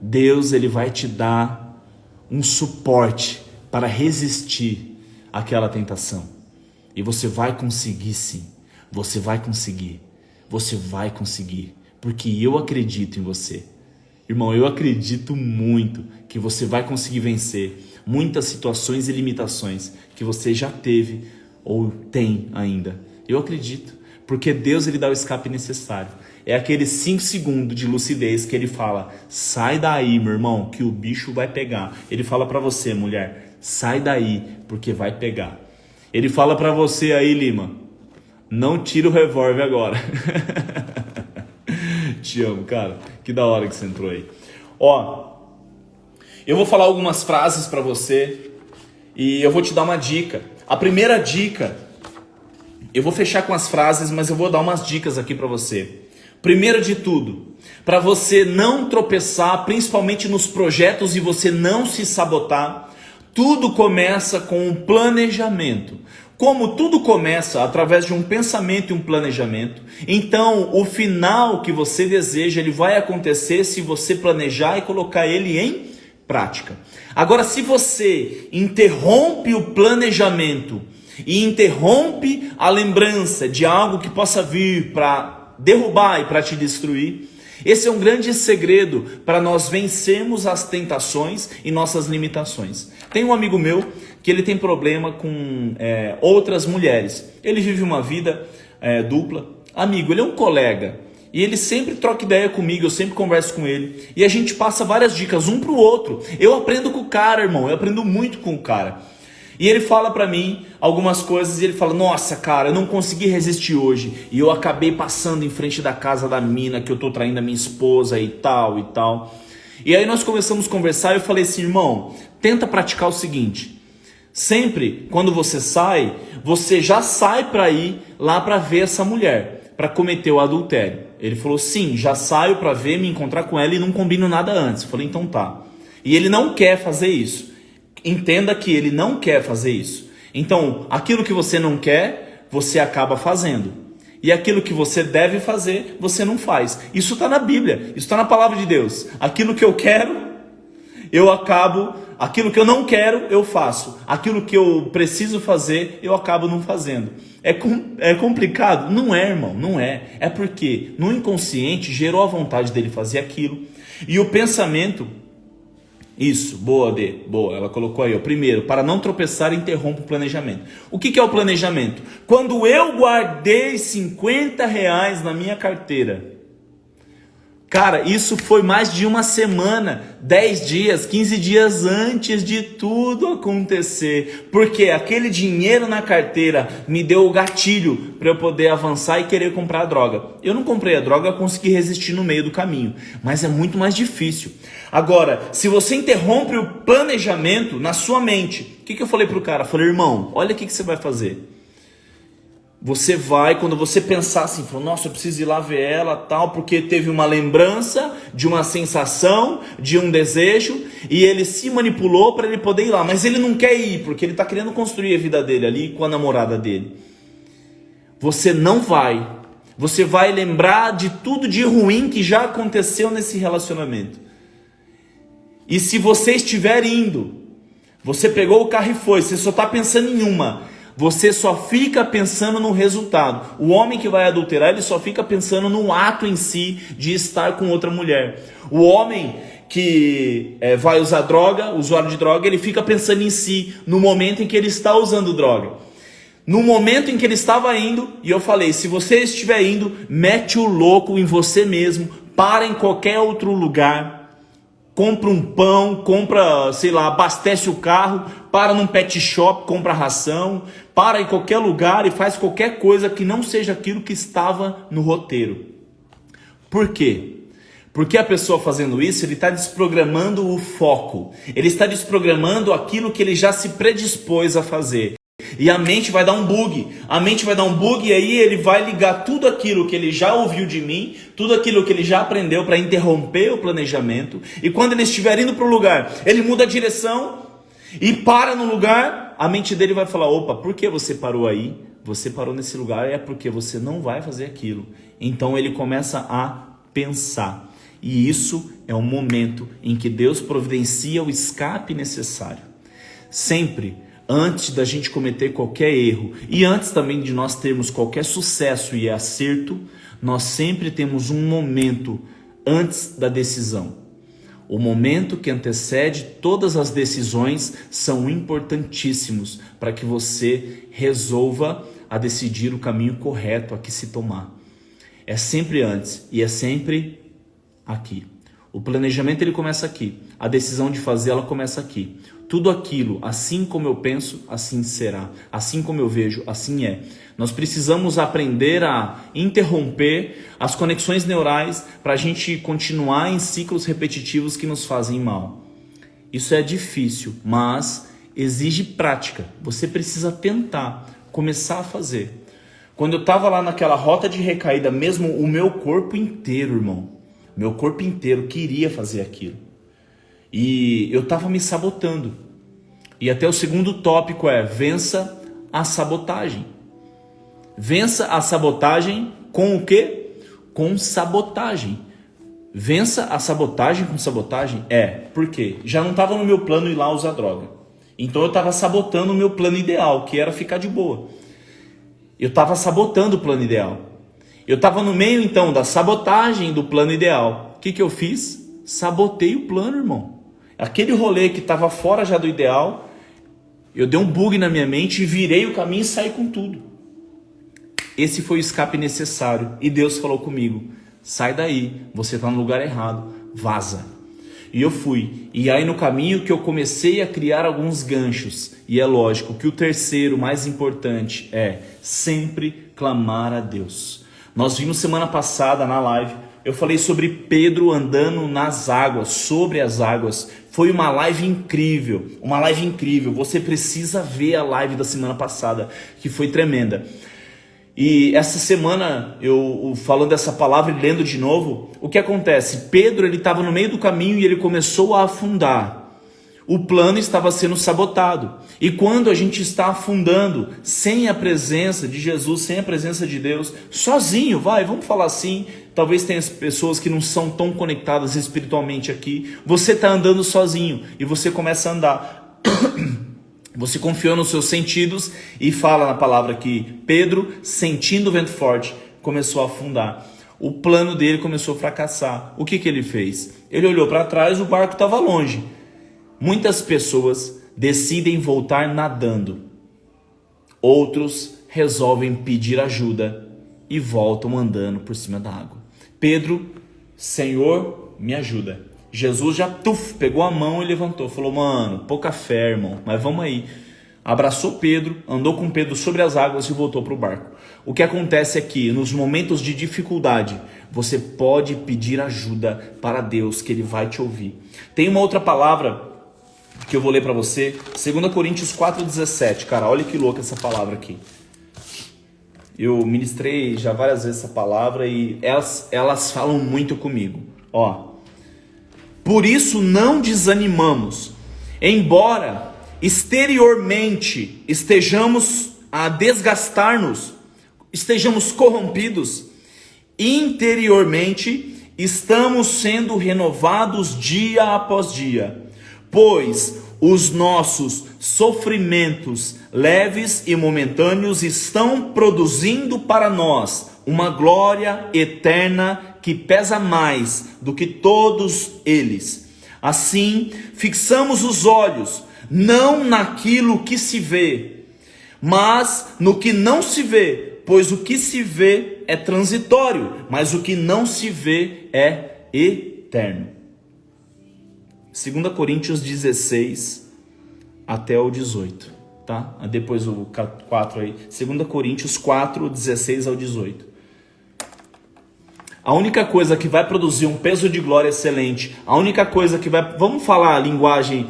Deus ele vai te dar um suporte para resistir àquela tentação. E você vai conseguir sim. Você vai conseguir. Você vai conseguir. Porque eu acredito em você. Irmão, eu acredito muito que você vai conseguir vencer muitas situações e limitações que você já teve ou tem ainda. Eu acredito. Porque Deus ele dá o escape necessário. É aqueles 5 segundos de lucidez que ele fala, sai daí, meu irmão, que o bicho vai pegar. Ele fala pra você, mulher, sai daí, porque vai pegar. Ele fala pra você aí, Lima, não tira o revólver agora. Te amo, cara. Que da hora que você entrou aí. Ó, eu vou falar algumas frases pra você e eu vou te dar uma dica. A primeira dica, eu vou fechar com as frases, mas eu vou dar umas dicas aqui pra você. Primeiro de tudo, para você não tropeçar, principalmente nos projetos e você não se sabotar, tudo começa com um planejamento. Como tudo começa através de um pensamento e um planejamento, então o final que você deseja, ele vai acontecer se você planejar e colocar ele em prática. Agora, se você interrompe o planejamento e interrompe a lembrança de algo que possa vir para derrubar e para te destruir, esse é um grande segredo para nós vencermos as tentações e nossas limitações. Tem um amigo meu que ele tem problema com outras mulheres. Ele vive uma vida dupla. Amigo, ele é um colega e ele sempre troca ideia comigo, eu sempre converso com ele e a gente passa várias dicas um para o outro. Eu aprendo com o cara, irmão, eu aprendo muito com o cara. E ele fala pra mim algumas coisas e ele fala, nossa cara, eu não consegui resistir hoje e eu acabei passando em frente da casa da mina que eu tô traindo a minha esposa e tal e tal. E aí nós começamos a conversar e eu falei assim, irmão, tenta praticar o seguinte, sempre quando você sai, você já sai pra ir lá pra ver essa mulher, pra cometer o adultério. Ele falou, sim, já saio pra ver, me encontrar com ela e não combino nada antes. Eu falei, então tá. E ele não quer fazer isso. Entenda que ele não quer fazer isso. Então, aquilo que você não quer, você acaba fazendo. E aquilo que você deve fazer, você não faz. Isso está na Bíblia, isso está na palavra de Deus. Aquilo que eu quero, eu acabo. Aquilo que eu não quero, eu faço. Aquilo que eu preciso fazer, eu acabo não fazendo. É complicado? Não é, irmão, não é. É porque no inconsciente gerou a vontade dele fazer aquilo. E o pensamento... Isso, boa, Dê, boa, ela colocou aí, ó. Primeiro, para não tropeçar, interrompa o planejamento. O que é o planejamento? Quando eu guardei R$50 na minha carteira, cara, isso foi mais de uma semana, 10 dias, 15 dias antes de tudo acontecer, porque aquele dinheiro na carteira me deu o gatilho para eu poder avançar e querer comprar a droga. Eu não comprei a droga, eu consegui resistir no meio do caminho, mas é muito mais difícil. Agora, se você interrompe o planejamento na sua mente, o que eu falei pro cara? Eu falei, irmão, olha o que você vai fazer. Você vai, quando você pensar assim, falou, nossa, eu preciso ir lá ver ela, tal, porque teve uma lembrança de uma sensação, de um desejo, e ele se manipulou para ele poder ir lá, mas ele não quer ir, porque ele está querendo construir a vida dele ali com a namorada dele. Você não vai. Você vai lembrar de tudo de ruim que já aconteceu nesse relacionamento. E se você estiver indo, você pegou o carro e foi, você só está pensando em uma. Você só fica pensando no resultado. O homem que vai adulterar, ele só fica pensando no ato em si de estar com outra mulher. O homem que vai usar droga, usuário de droga, ele fica pensando em si, no momento em que ele está usando droga. No momento em que ele estava indo, e eu falei, se você estiver indo, mete o louco em você mesmo, para em qualquer outro lugar, compra um pão, compra, sei lá, abastece o carro, para num pet shop, compra ração, para em qualquer lugar e faz qualquer coisa que não seja aquilo que estava no roteiro. Por quê? Porque a pessoa fazendo isso, ele está desprogramando o foco, ele está desprogramando aquilo que ele já se predispôs a fazer. E a mente vai dar um bug, e aí ele vai ligar tudo aquilo que ele já ouviu de mim, tudo aquilo que ele já aprendeu para interromper o planejamento. E quando ele estiver indo para o lugar, ele muda a direção e para no lugar, a mente dele vai falar, opa, por que você parou aí? Você parou nesse lugar é porque você não vai fazer aquilo. Então ele começa a pensar. E isso é o momento em que Deus providencia o escape necessário. Sempre antes da gente cometer qualquer erro e antes também de nós termos qualquer sucesso e acerto, nós sempre temos um momento antes da decisão. O momento que antecede todas as decisões são importantíssimos para que você resolva a decidir o caminho correto a que se tomar. É sempre antes e é sempre aqui. O planejamento ele começa aqui, a decisão de fazer ela começa aqui. Tudo aquilo, assim como eu penso, assim será. Assim como eu vejo, assim é. Nós precisamos aprender a interromper as conexões neurais para a gente continuar em ciclos repetitivos que nos fazem mal. Isso é difícil, mas exige prática. Você precisa tentar, começar a fazer. Quando eu estava lá naquela rota de recaída, mesmo o meu corpo inteiro, irmão, meu corpo inteiro queria fazer aquilo. E eu estava me sabotando. E até o segundo tópico é: vença a sabotagem. Vença a sabotagem com o quê? Com sabotagem. Vença a sabotagem com sabotagem? Por quê? Já não estava no meu plano ir lá usar droga. Então eu estava sabotando o meu plano ideal, que era ficar de boa. Eu estava sabotando o plano ideal. Eu estava no meio então da sabotagem do plano ideal. O que eu fiz? Sabotei o plano, irmão. Aquele rolê que estava fora já do ideal, eu dei um bug na minha mente e virei o caminho e saí com tudo. Esse foi o escape necessário. E Deus falou comigo: sai daí, você está no lugar errado, vaza. E eu fui. E aí no caminho que eu comecei a criar alguns ganchos. E é lógico que o terceiro, mais importante, é sempre clamar a Deus. Nós vimos semana passada na live, eu falei sobre Pedro andando nas águas, sobre as águas. Foi uma live incrível, Você precisa ver a live da semana passada, que foi tremenda. E essa semana, eu falando dessa palavra e lendo de novo, o que acontece? Pedro, ele estava no meio do caminho e ele começou a afundar. O plano estava sendo sabotado. E quando a gente está afundando, sem a presença de Jesus, sem a presença de Deus, sozinho, vamos falar assim, talvez tenha pessoas que não são tão conectadas espiritualmente aqui, você está andando sozinho e você começa a andar. Você confiou nos seus sentidos e fala na palavra que Pedro, sentindo o vento forte, começou a afundar. O plano dele começou a fracassar. O que ele fez? Ele olhou para trás, o barco estava longe. Muitas pessoas decidem voltar nadando. Outros resolvem pedir ajuda e voltam andando por cima da água. Pedro, Senhor, me ajuda. Jesus já pegou a mão e levantou. Falou, mano, pouca fé, irmão, mas vamos aí. Abraçou Pedro, andou com Pedro sobre as águas e voltou para o barco. O que acontece é que nos momentos de dificuldade, você pode pedir ajuda para Deus, que Ele vai te ouvir. Tem uma outra palavra que eu vou ler para você, 2 Coríntios 4,17. Cara, olha que louca essa palavra aqui. Eu ministrei já várias vezes essa palavra e elas falam muito comigo. Por isso não desanimamos, embora exteriormente estejamos a desgastar-nos, estejamos corrompidos, interiormente estamos sendo renovados dia após dia, pois os nossos sofrimentos leves e momentâneos estão produzindo para nós uma glória eterna que pesa mais do que todos eles. Assim, fixamos os olhos não naquilo que se vê, mas no que não se vê, pois o que se vê é transitório, mas o que não se vê é eterno. 2 Coríntios 16 até o 18, tá? Depois o 4 aí, 2 Coríntios 4, 16 ao 18. A única coisa que vai produzir um peso de glória excelente, a única coisa que vai... Vamos falar a linguagem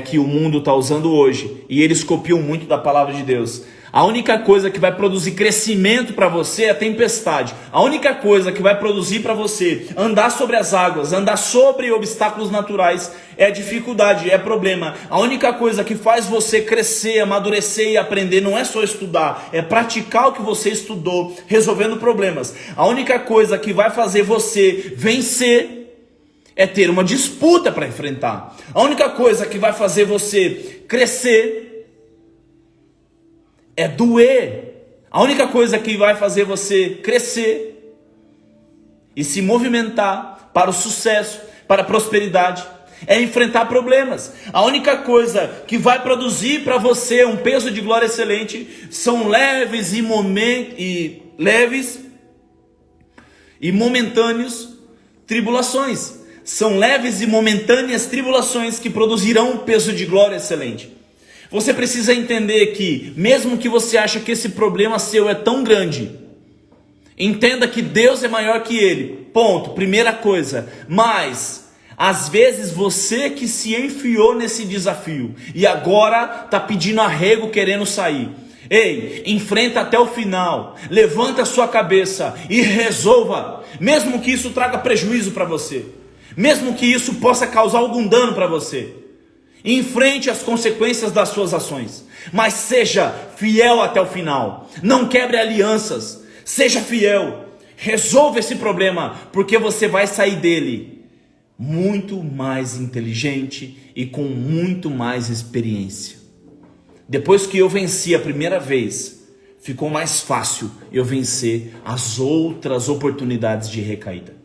que o mundo está usando hoje, e eles copiam muito da palavra de Deus. A única coisa que vai produzir crescimento para você é a tempestade. A única coisa que vai produzir para você andar sobre as águas, andar sobre obstáculos naturais, é dificuldade, é problema. A única coisa que faz você crescer, amadurecer e aprender não é só estudar, é praticar o que você estudou, resolvendo problemas. A única coisa que vai fazer você vencer é ter uma disputa para enfrentar. A única coisa que vai fazer você crescer é doer. A única coisa que vai fazer você crescer e se movimentar para o sucesso, para a prosperidade, é enfrentar problemas. A única coisa que vai produzir para você um peso de glória excelente são leves e momentâneos tribulações. São leves e momentâneas tribulações que produzirão um peso de glória excelente. Você precisa entender que, mesmo que você ache que esse problema seu é tão grande, entenda que Deus é maior que ele. Ponto. Primeira coisa. Mas, às vezes, você que se enfiou nesse desafio e agora está pedindo arrego, querendo sair. Ei, enfrenta até o final. Levanta a sua cabeça e resolva. Mesmo que isso traga prejuízo para você. Mesmo que isso possa causar algum dano para você. Enfrente as consequências das suas ações, mas seja fiel até o final. Não quebre alianças, seja fiel. Resolva esse problema, porque você vai sair dele muito mais inteligente e com muito mais experiência. Depois que eu venci a primeira vez, ficou mais fácil eu vencer as outras oportunidades de recaída.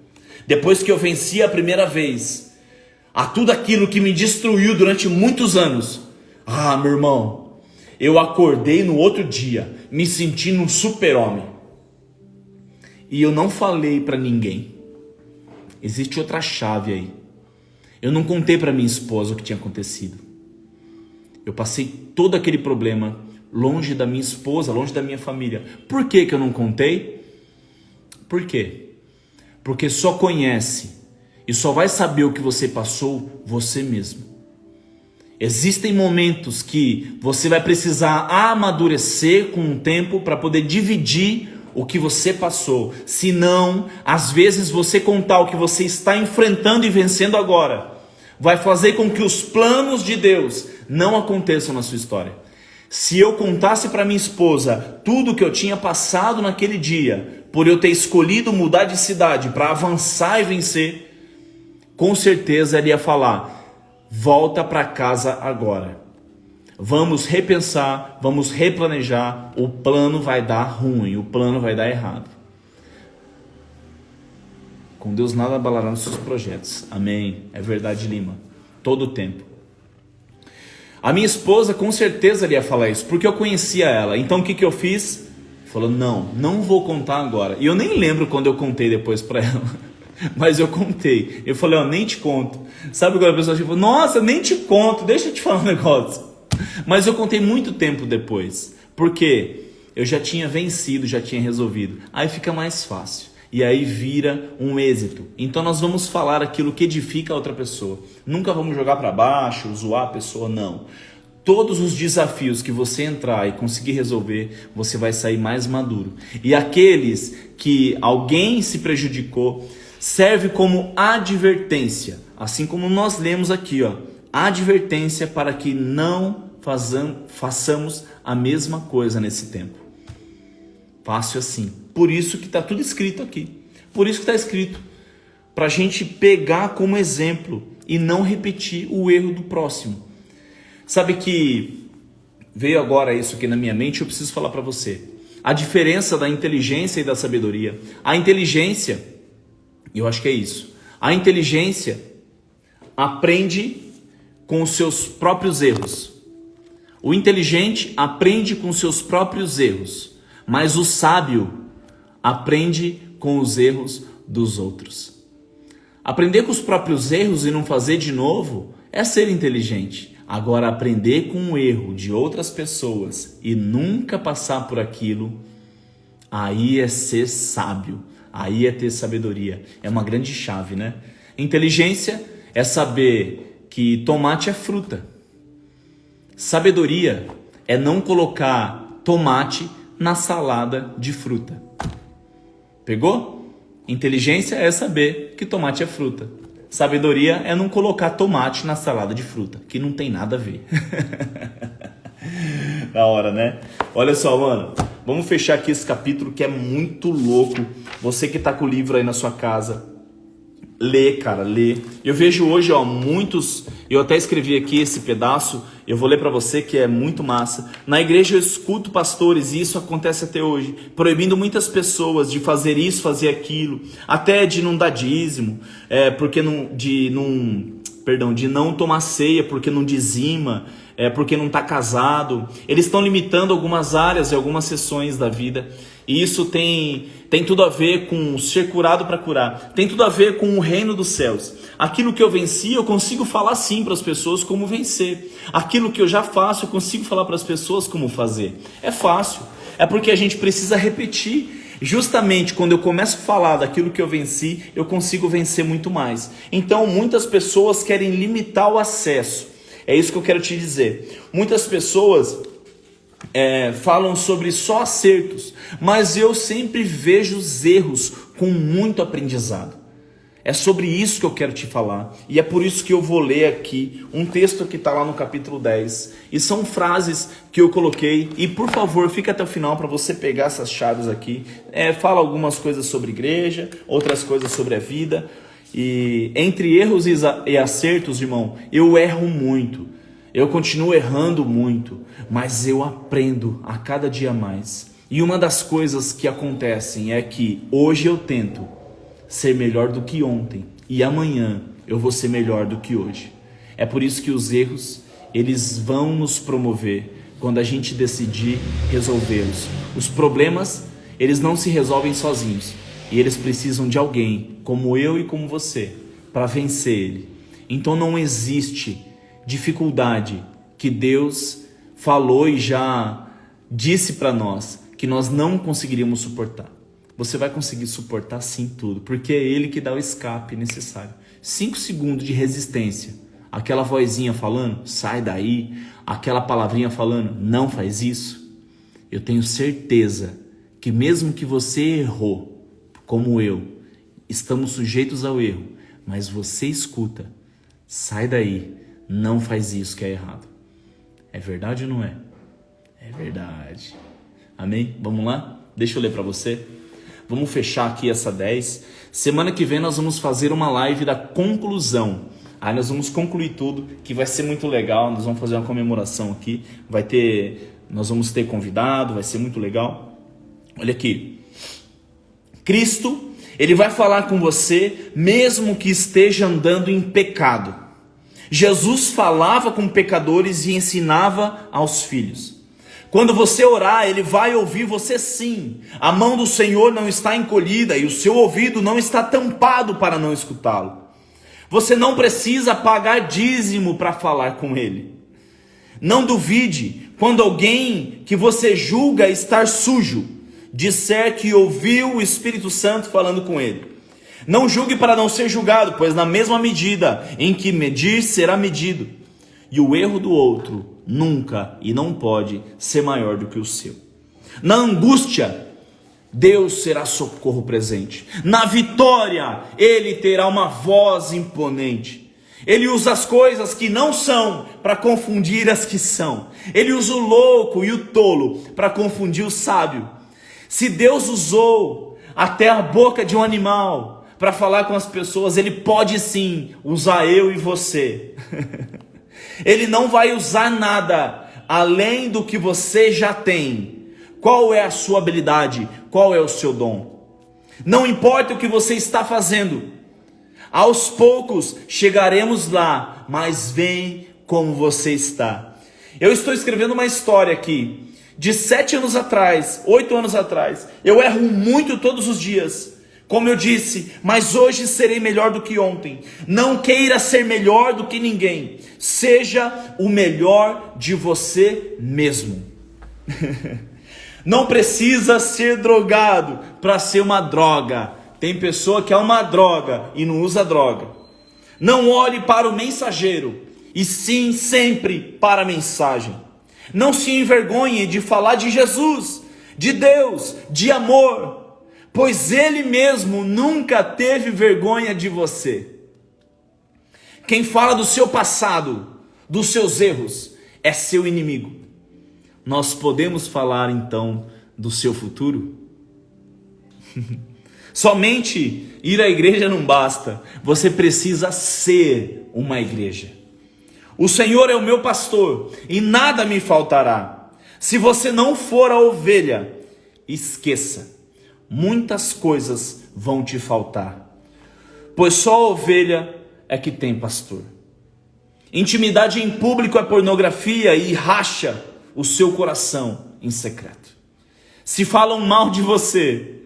Depois que eu venci a primeira vez a tudo aquilo que me destruiu durante muitos anos. Meu irmão, eu acordei no outro dia, me sentindo um super-homem. E eu não falei para ninguém. Existe outra chave aí. Eu não contei para minha esposa o que tinha acontecido. Eu passei todo aquele problema longe da minha esposa, longe da minha família. Por que eu não contei? Por quê? Porque só conhece e só vai saber o que você passou você mesmo. Existem momentos que você vai precisar amadurecer com o tempo para poder dividir o que você passou. Senão, às vezes você contar o que você está enfrentando e vencendo agora vai fazer com que os planos de Deus não aconteçam na sua história. Se eu contasse para minha esposa tudo o que eu tinha passado naquele dia, por eu ter escolhido mudar de cidade para avançar e vencer, com certeza ele ia falar: volta para casa agora. Vamos repensar, vamos replanejar. O plano vai dar ruim, o plano vai dar errado. Com Deus nada abalará nos seus projetos. Amém. É verdade, Lima. Todo o tempo. A minha esposa com certeza ia falar isso, porque eu conhecia ela. Então o que eu fiz? Falou: não vou contar agora. E eu nem lembro quando eu contei depois para ela. Mas eu contei. Eu falei: nem te conto. Sabe quando a pessoa tipo: nossa, nem te conto, deixa eu te falar um negócio. Mas eu contei muito tempo depois. Porque eu já tinha vencido, já tinha resolvido. Aí fica mais fácil. E aí vira um êxito. Então nós vamos falar aquilo que edifica a outra pessoa. Nunca vamos jogar para baixo, zoar a pessoa, não. Todos os desafios que você entrar e conseguir resolver, você vai sair mais maduro. E aqueles que alguém se prejudicou, serve como advertência, assim como nós lemos aqui, advertência para que não façamos a mesma coisa nesse tempo. Fácil assim. Por isso que está tudo escrito aqui. Por isso que está escrito. Para a gente pegar como exemplo e não repetir o erro do próximo. Sabe que veio agora isso aqui na minha mente, eu preciso falar para você. A diferença da inteligência e da sabedoria. A inteligência, eu acho que é isso. A inteligência aprende com os seus próprios erros. O inteligente aprende com os seus próprios erros, mas o sábio aprende com os erros dos outros. Aprender com os próprios erros e não fazer de novo é ser inteligente. Agora, aprender com o erro de outras pessoas e nunca passar por aquilo, aí é ser sábio, aí é ter sabedoria. É uma grande chave, né? Inteligência é saber que tomate é fruta. Sabedoria é não colocar tomate na salada de fruta. Pegou? Inteligência é saber que tomate é fruta. Sabedoria é não colocar tomate na salada de fruta, que não tem nada a ver. Da hora, né? Olha só, mano. Vamos fechar aqui esse capítulo que é muito louco. Você que tá com o livro aí na sua casa, lê, cara, lê. Eu vejo hoje, ó, muitos... Eu até escrevi aqui esse pedaço, eu vou ler pra você que é muito massa. Na igreja eu escuto pastores, e isso acontece até hoje, proibindo muitas pessoas de fazer isso, fazer aquilo, até de não dar dízimo, de não tomar ceia porque não dizima, porque não está casado. Eles estão limitando algumas áreas e algumas seções da vida. E isso tem tudo a ver com ser curado para curar. Tem tudo a ver com o reino dos céus. Aquilo que eu venci, eu consigo falar sim para as pessoas como vencer. Aquilo que eu já faço, eu consigo falar para as pessoas como fazer. É fácil. É porque a gente precisa repetir. Justamente quando eu começo a falar daquilo que eu venci, eu consigo vencer muito mais. Então muitas pessoas querem limitar o acesso. É isso que eu quero te dizer. Muitas pessoas falam sobre só acertos, mas eu sempre vejo os erros com muito aprendizado. É sobre isso que eu quero te falar. E é por isso que eu vou ler aqui um texto que está lá no capítulo 10. E são frases que eu coloquei. E por favor, fica até o final para você pegar essas chaves aqui. Fala algumas coisas sobre igreja, outras coisas sobre a vida. E entre erros e acertos, irmão, eu erro muito. Eu continuo errando muito. Mas eu aprendo a cada dia mais. E uma das coisas que acontecem é que hoje eu tento ser melhor do que ontem, e amanhã eu vou ser melhor do que hoje. É por isso que os erros, eles vão nos promover quando a gente decidir resolvê-los. Os problemas, eles não se resolvem sozinhos, e eles precisam de alguém, como eu e como você, para vencer ele. Então não existe dificuldade que Deus falou e já disse para nós que nós não conseguiríamos suportar. Você vai conseguir suportar sim tudo, porque é Ele que dá o escape necessário. 5 segundos de resistência, aquela vozinha falando, sai daí, aquela palavrinha falando, não faz isso. Eu tenho certeza que mesmo que você errou, como eu, estamos sujeitos ao erro, mas você escuta, sai daí, não faz isso que é errado. É verdade ou não é? É verdade. Amém? Vamos lá? Deixa eu ler para você. Vamos fechar aqui essa 10. Semana que vem nós vamos fazer uma live da conclusão. Aí nós vamos concluir tudo, que vai ser muito legal. Nós vamos fazer uma comemoração aqui. Nós vamos ter convidado, vai ser muito legal. Olha aqui. Cristo, Ele vai falar com você mesmo que esteja andando em pecado. Jesus falava com pecadores e ensinava aos filhos. Quando você orar, Ele vai ouvir você sim. A mão do Senhor não está encolhida e o seu ouvido não está tampado para não escutá-lo. Você não precisa pagar dízimo para falar com Ele. Não duvide quando alguém que você julga estar sujo disser que ouviu o Espírito Santo falando com ele. Não julgue para não ser julgado, pois na mesma medida em que medir, será medido. E o erro do outro nunca e não pode ser maior do que o seu. Na angústia, Deus será socorro presente. Na vitória, Ele terá uma voz imponente. Ele usa as coisas que não são para confundir as que são. Ele usa o louco e o tolo para confundir o sábio. Se Deus usou até a boca de um animal para falar com as pessoas, Ele pode sim usar eu e você. Ele não vai usar nada além do que você já tem. Qual é a sua habilidade? Qual é o seu dom? Não importa o que você está fazendo, aos poucos chegaremos lá, mas vem como você está. Eu estou escrevendo uma história aqui, de 7 anos atrás, 8 anos atrás. Eu erro muito todos os dias, como eu disse, mas hoje serei melhor do que ontem. Não queira ser melhor do que ninguém, seja o melhor de você mesmo. Não precisa ser drogado para ser uma droga. Tem pessoa que é uma droga e não usa droga. Não olhe para o mensageiro, e sim sempre para a mensagem. Não se envergonhe de falar de Jesus, de Deus, de amor, pois Ele mesmo nunca teve vergonha de você. Quem fala do seu passado, dos seus erros, é seu inimigo. Nós podemos falar então do seu futuro? Somente ir à igreja não basta, você precisa ser uma igreja. O Senhor é o meu pastor e nada me faltará. Se você não for a ovelha, esqueça, muitas coisas vão te faltar, pois só a ovelha é que tem pastor. Intimidade em público é pornografia e racha o seu coração em secreto. Se falam mal de você,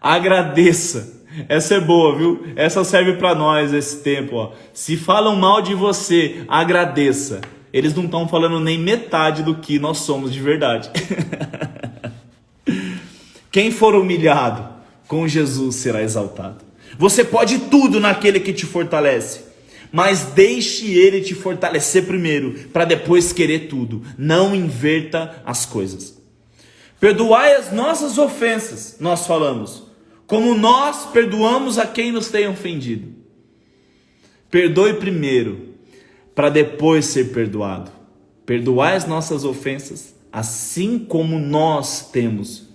agradeça. Essa é boa, viu? Essa serve para nós esse tempo, ó. Se falam mal de você, agradeça. Eles não estão falando nem metade do que nós somos de verdade. Quem for humilhado, com Jesus será exaltado. Você pode tudo naquele que te fortalece, mas deixe ele te fortalecer primeiro, para depois querer tudo. Não inverta as coisas. Perdoai as nossas ofensas, nós falamos, como nós perdoamos a quem nos tem ofendido. Perdoe primeiro, para depois ser perdoado. Perdoai as nossas ofensas, assim como nós temos.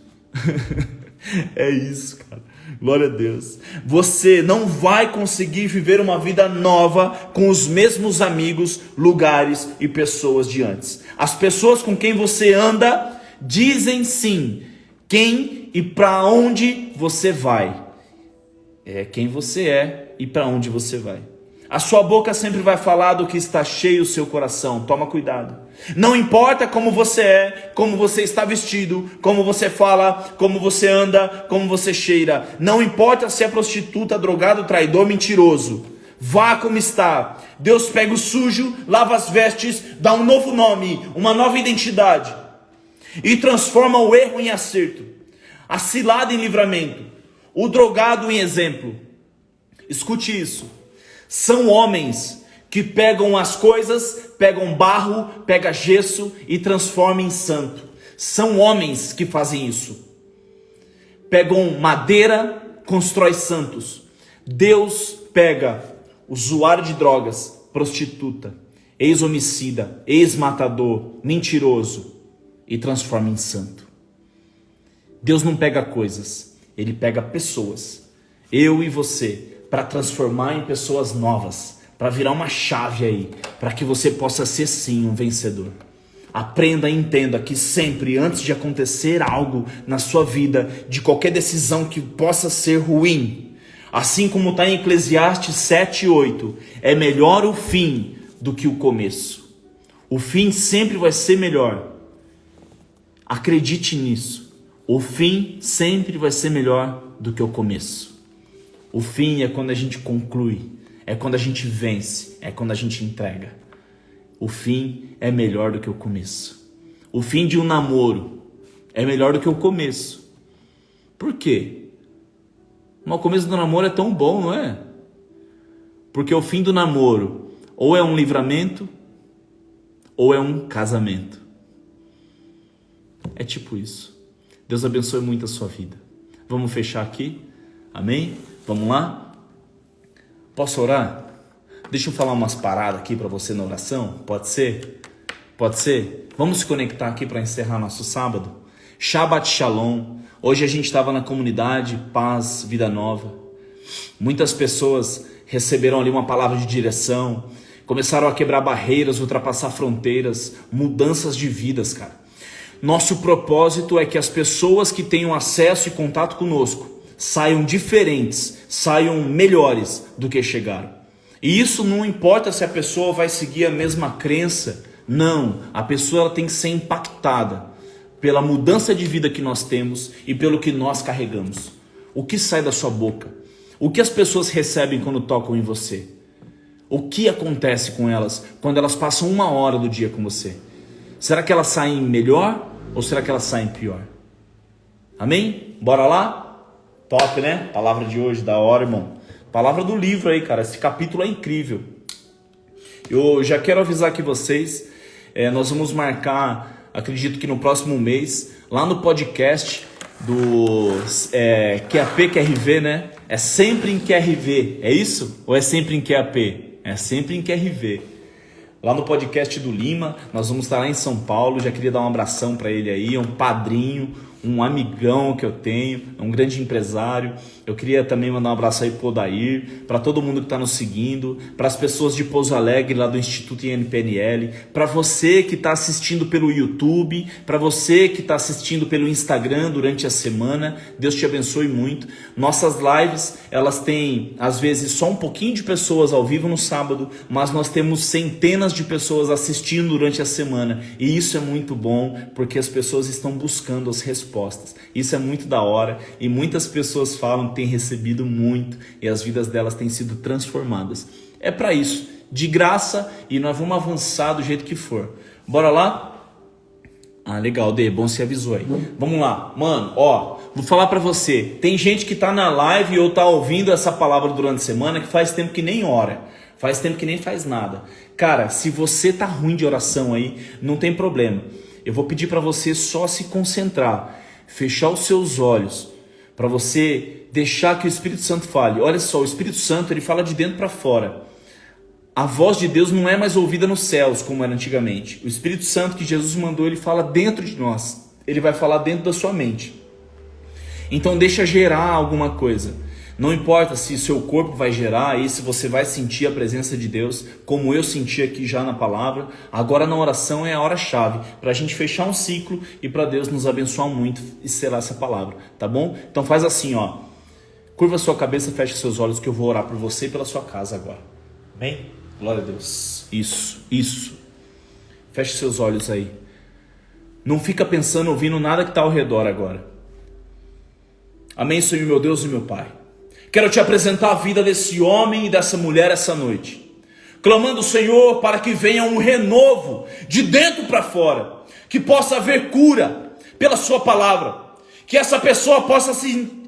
É isso, cara. Glória a Deus. Você não vai conseguir viver uma vida nova com os mesmos amigos, lugares e pessoas de antes. As pessoas com quem você anda dizem sim quem e para onde você vai. É quem você é e para onde você vai. A sua boca sempre vai falar do que está cheio o seu coração. Toma cuidado. Não importa como você é, como você está vestido, como você fala, como você anda, como você cheira. Não importa se é prostituta, drogado, traidor, mentiroso. Vá como está. Deus pega o sujo, lava as vestes, dá um novo nome, uma nova identidade. E transforma o erro em acerto, a cilada em livramento, o drogado em exemplo. Escute isso. São homens que pegam as coisas, pegam barro, pegam gesso e transformam em santo. São homens que fazem isso. Pegam madeira, constrói santos. Deus pega usuário de drogas, prostituta, ex-homicida, ex-matador, mentiroso e transforma em santo. Deus não pega coisas, Ele pega pessoas. Eu e você, para transformar em pessoas novas, para virar uma chave aí, para que você possa ser sim um vencedor. Aprenda e entenda que sempre, antes de acontecer algo na sua vida, de qualquer decisão que possa ser ruim, assim como está em Eclesiastes 7:8, é melhor o fim do que o começo. O fim sempre vai ser melhor. Acredite nisso. O fim sempre vai ser melhor do que o começo. O fim é quando a gente conclui, é quando a gente vence, é quando a gente entrega. O fim é melhor do que o começo. O fim de um namoro é melhor do que o começo. Por quê? Mas o começo do namoro é tão bom, não é? Porque o fim do namoro ou é um livramento ou é um casamento. É tipo isso. Deus abençoe muito a sua vida. Vamos fechar aqui? Amém? Vamos lá? Posso orar? Deixa eu falar umas paradas aqui para você na oração. Pode ser? Pode ser? Vamos se conectar aqui para encerrar nosso sábado. Shabbat Shalom. Hoje a gente estava na comunidade Paz, Vida Nova. Muitas pessoas receberam ali uma palavra de direção. começaram a quebrar barreiras, ultrapassar fronteiras, mudanças de vidas, cara. Nosso propósito é que as pessoas que tenham acesso e contato conosco saiam diferentes, saiam melhores do que chegaram. E isso não importa se a pessoa vai seguir a mesma crença, não. A pessoa ela tem que ser impactada pela mudança de vida que nós temos e pelo que nós carregamos. O que sai da sua boca? O que as pessoas recebem quando tocam em você? O que acontece com elas quando elas passam 1 hora do dia com você? Será que elas saem melhor ou será que elas saem pior? Amém? Bora lá? Top, né? Palavra de hoje, da hora, irmão. Palavra do livro aí, cara. Esse capítulo é incrível. Eu já quero avisar aqui vocês, nós vamos marcar, acredito que no próximo mês, lá no podcast do QAP, QRV, né? É sempre em QRV, é isso? Ou é sempre em QAP? É sempre em QRV. Lá no podcast do Lima, nós vamos estar lá em São Paulo. Já queria dar um abração para ele aí, é um padrinho, um amigão que eu tenho, é um grande empresário. Eu queria também mandar um abraço aí pro Odair, para todo mundo que está nos seguindo, para as pessoas de Pouso Alegre, lá do Instituto INPNL, para você que está assistindo pelo YouTube, para você que está assistindo pelo Instagram durante a semana. Deus te abençoe muito. Nossas lives, elas têm às vezes só um pouquinho de pessoas ao vivo no sábado, mas nós temos centenas de pessoas assistindo durante a semana, e isso é muito bom, porque as pessoas estão buscando as respostas. Isso é muito da hora, e muitas pessoas falam que têm recebido muito, e as vidas delas têm sido transformadas. É para isso, de graça, e nós vamos avançar do jeito que for. Bora lá? Ah, legal, Dê, bom se avisou aí. Vamos lá, mano, ó, vou falar pra você, tem gente que tá na live ou tá ouvindo essa palavra durante a semana que faz tempo que nem ora, faz tempo que nem faz nada. Cara, se você tá ruim de oração aí, não tem problema. Eu vou pedir pra você só se concentrar, fechar os seus olhos, para você deixar que o Espírito Santo fale. Olha só, o Espírito Santo, ele fala de dentro para fora. A voz de Deus não é mais ouvida nos céus, como era antigamente. O Espírito Santo que Jesus mandou, ele fala dentro de nós. Ele vai falar dentro da sua mente. Então deixa gerar alguma coisa. Não importa se seu corpo vai gerar e se você vai sentir a presença de Deus, como eu senti aqui já na palavra. Agora na oração é a hora-chave, para a gente fechar um ciclo e para Deus nos abençoar muito e selar essa palavra, tá bom? Então faz assim, ó. Curva sua cabeça, fecha seus olhos que eu vou orar por você e pela sua casa agora. Amém? Glória a Deus. Isso. Feche seus olhos aí. Não fica pensando, ouvindo nada que está ao redor agora. Amém, Senhor meu Deus e meu Pai. Quero te apresentar a vida desse homem e dessa mulher essa noite, clamando, Senhor, para que venha um renovo de dentro para fora, que possa haver cura pela sua palavra, que essa pessoa possa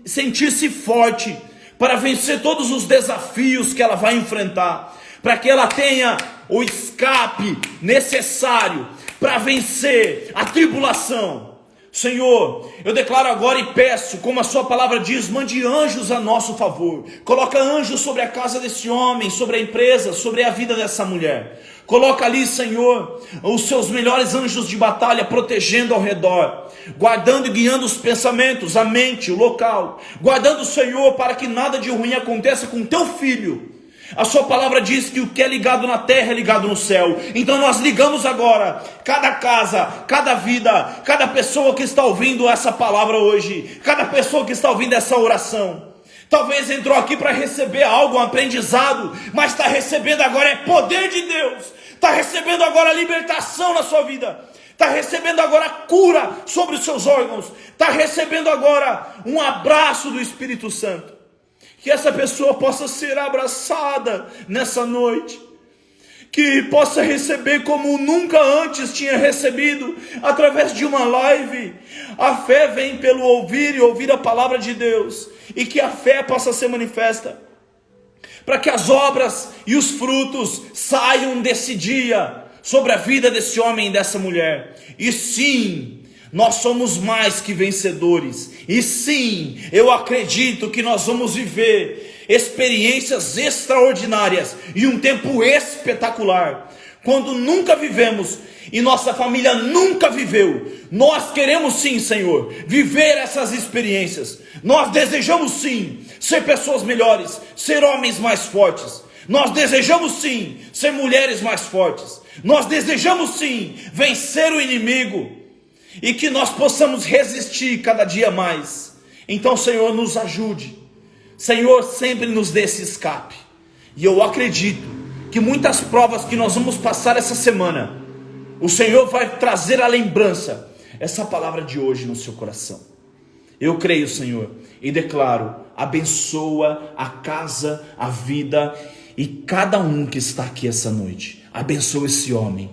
sentir-se forte para vencer todos os desafios que ela vai enfrentar, para que ela tenha o escape necessário para vencer a tribulação. Senhor, eu declaro agora e peço, como a sua palavra diz, mande anjos a nosso favor. Coloca anjos sobre a casa desse homem, sobre a empresa, sobre a vida dessa mulher. Coloca ali, Senhor, os seus melhores anjos de batalha protegendo ao redor, guardando e guiando os pensamentos, a mente, o local. Guardando, Senhor, para que nada de ruim aconteça com teu filho. A sua palavra diz que o que é ligado na terra é ligado no céu. Então nós ligamos agora cada casa, cada vida, cada pessoa que está ouvindo essa palavra hoje, cada pessoa que está ouvindo essa oração. Talvez entrou aqui para receber algo, um aprendizado, mas está recebendo agora é poder de Deus. Está recebendo agora libertação na sua vida. Está recebendo agora cura sobre os seus órgãos. Está recebendo agora um abraço do Espírito Santo. Que essa pessoa possa ser abraçada nessa noite, que possa receber como nunca antes tinha recebido, através de uma live. A fé vem pelo ouvir e ouvir a palavra de Deus, e que a fé possa ser manifesta, para que as obras e os frutos saiam desse dia, sobre a vida desse homem e dessa mulher. E sim, nós somos mais que vencedores. E sim, eu acredito que nós vamos viver experiências extraordinárias e um tempo espetacular, quando nunca vivemos e nossa família nunca viveu. Nós queremos sim, Senhor, viver essas experiências. Nós desejamos sim ser pessoas melhores, ser homens mais fortes. Nós desejamos sim ser mulheres mais fortes. Nós desejamos sim vencer o inimigo. E que nós possamos resistir cada dia mais. Então, Senhor, nos ajude. Senhor, sempre nos dê esse escape. E eu acredito que muitas provas que nós vamos passar essa semana, o Senhor vai trazer a lembrança, essa palavra de hoje no seu coração. Eu creio, Senhor, e declaro, abençoa a casa, a vida e cada um que está aqui essa noite. Abençoa esse homem.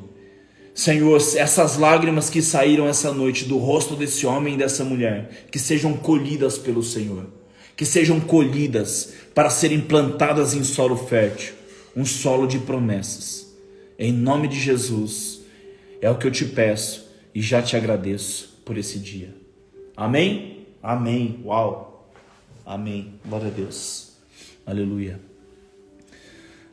Senhor, essas lágrimas que saíram essa noite do rosto desse homem e dessa mulher, que sejam colhidas pelo Senhor, que sejam colhidas para serem plantadas em solo fértil, um solo de promessas. Em nome de Jesus, é o que eu te peço e já te agradeço por esse dia. Amém? Amém. Uau. Amém. Glória a Deus. Aleluia.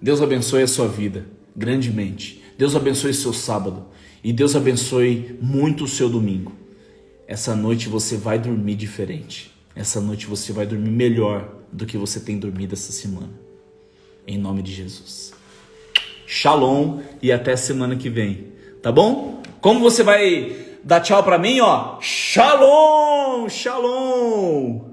Deus abençoe a sua vida grandemente. Deus abençoe seu sábado. E Deus abençoe muito o seu domingo. Essa noite você vai dormir diferente. Essa noite você vai dormir melhor do que você tem dormido essa semana. Em nome de Jesus. Shalom e até semana que vem. Tá bom? Como você vai dar tchau pra mim, ó? Shalom! Shalom!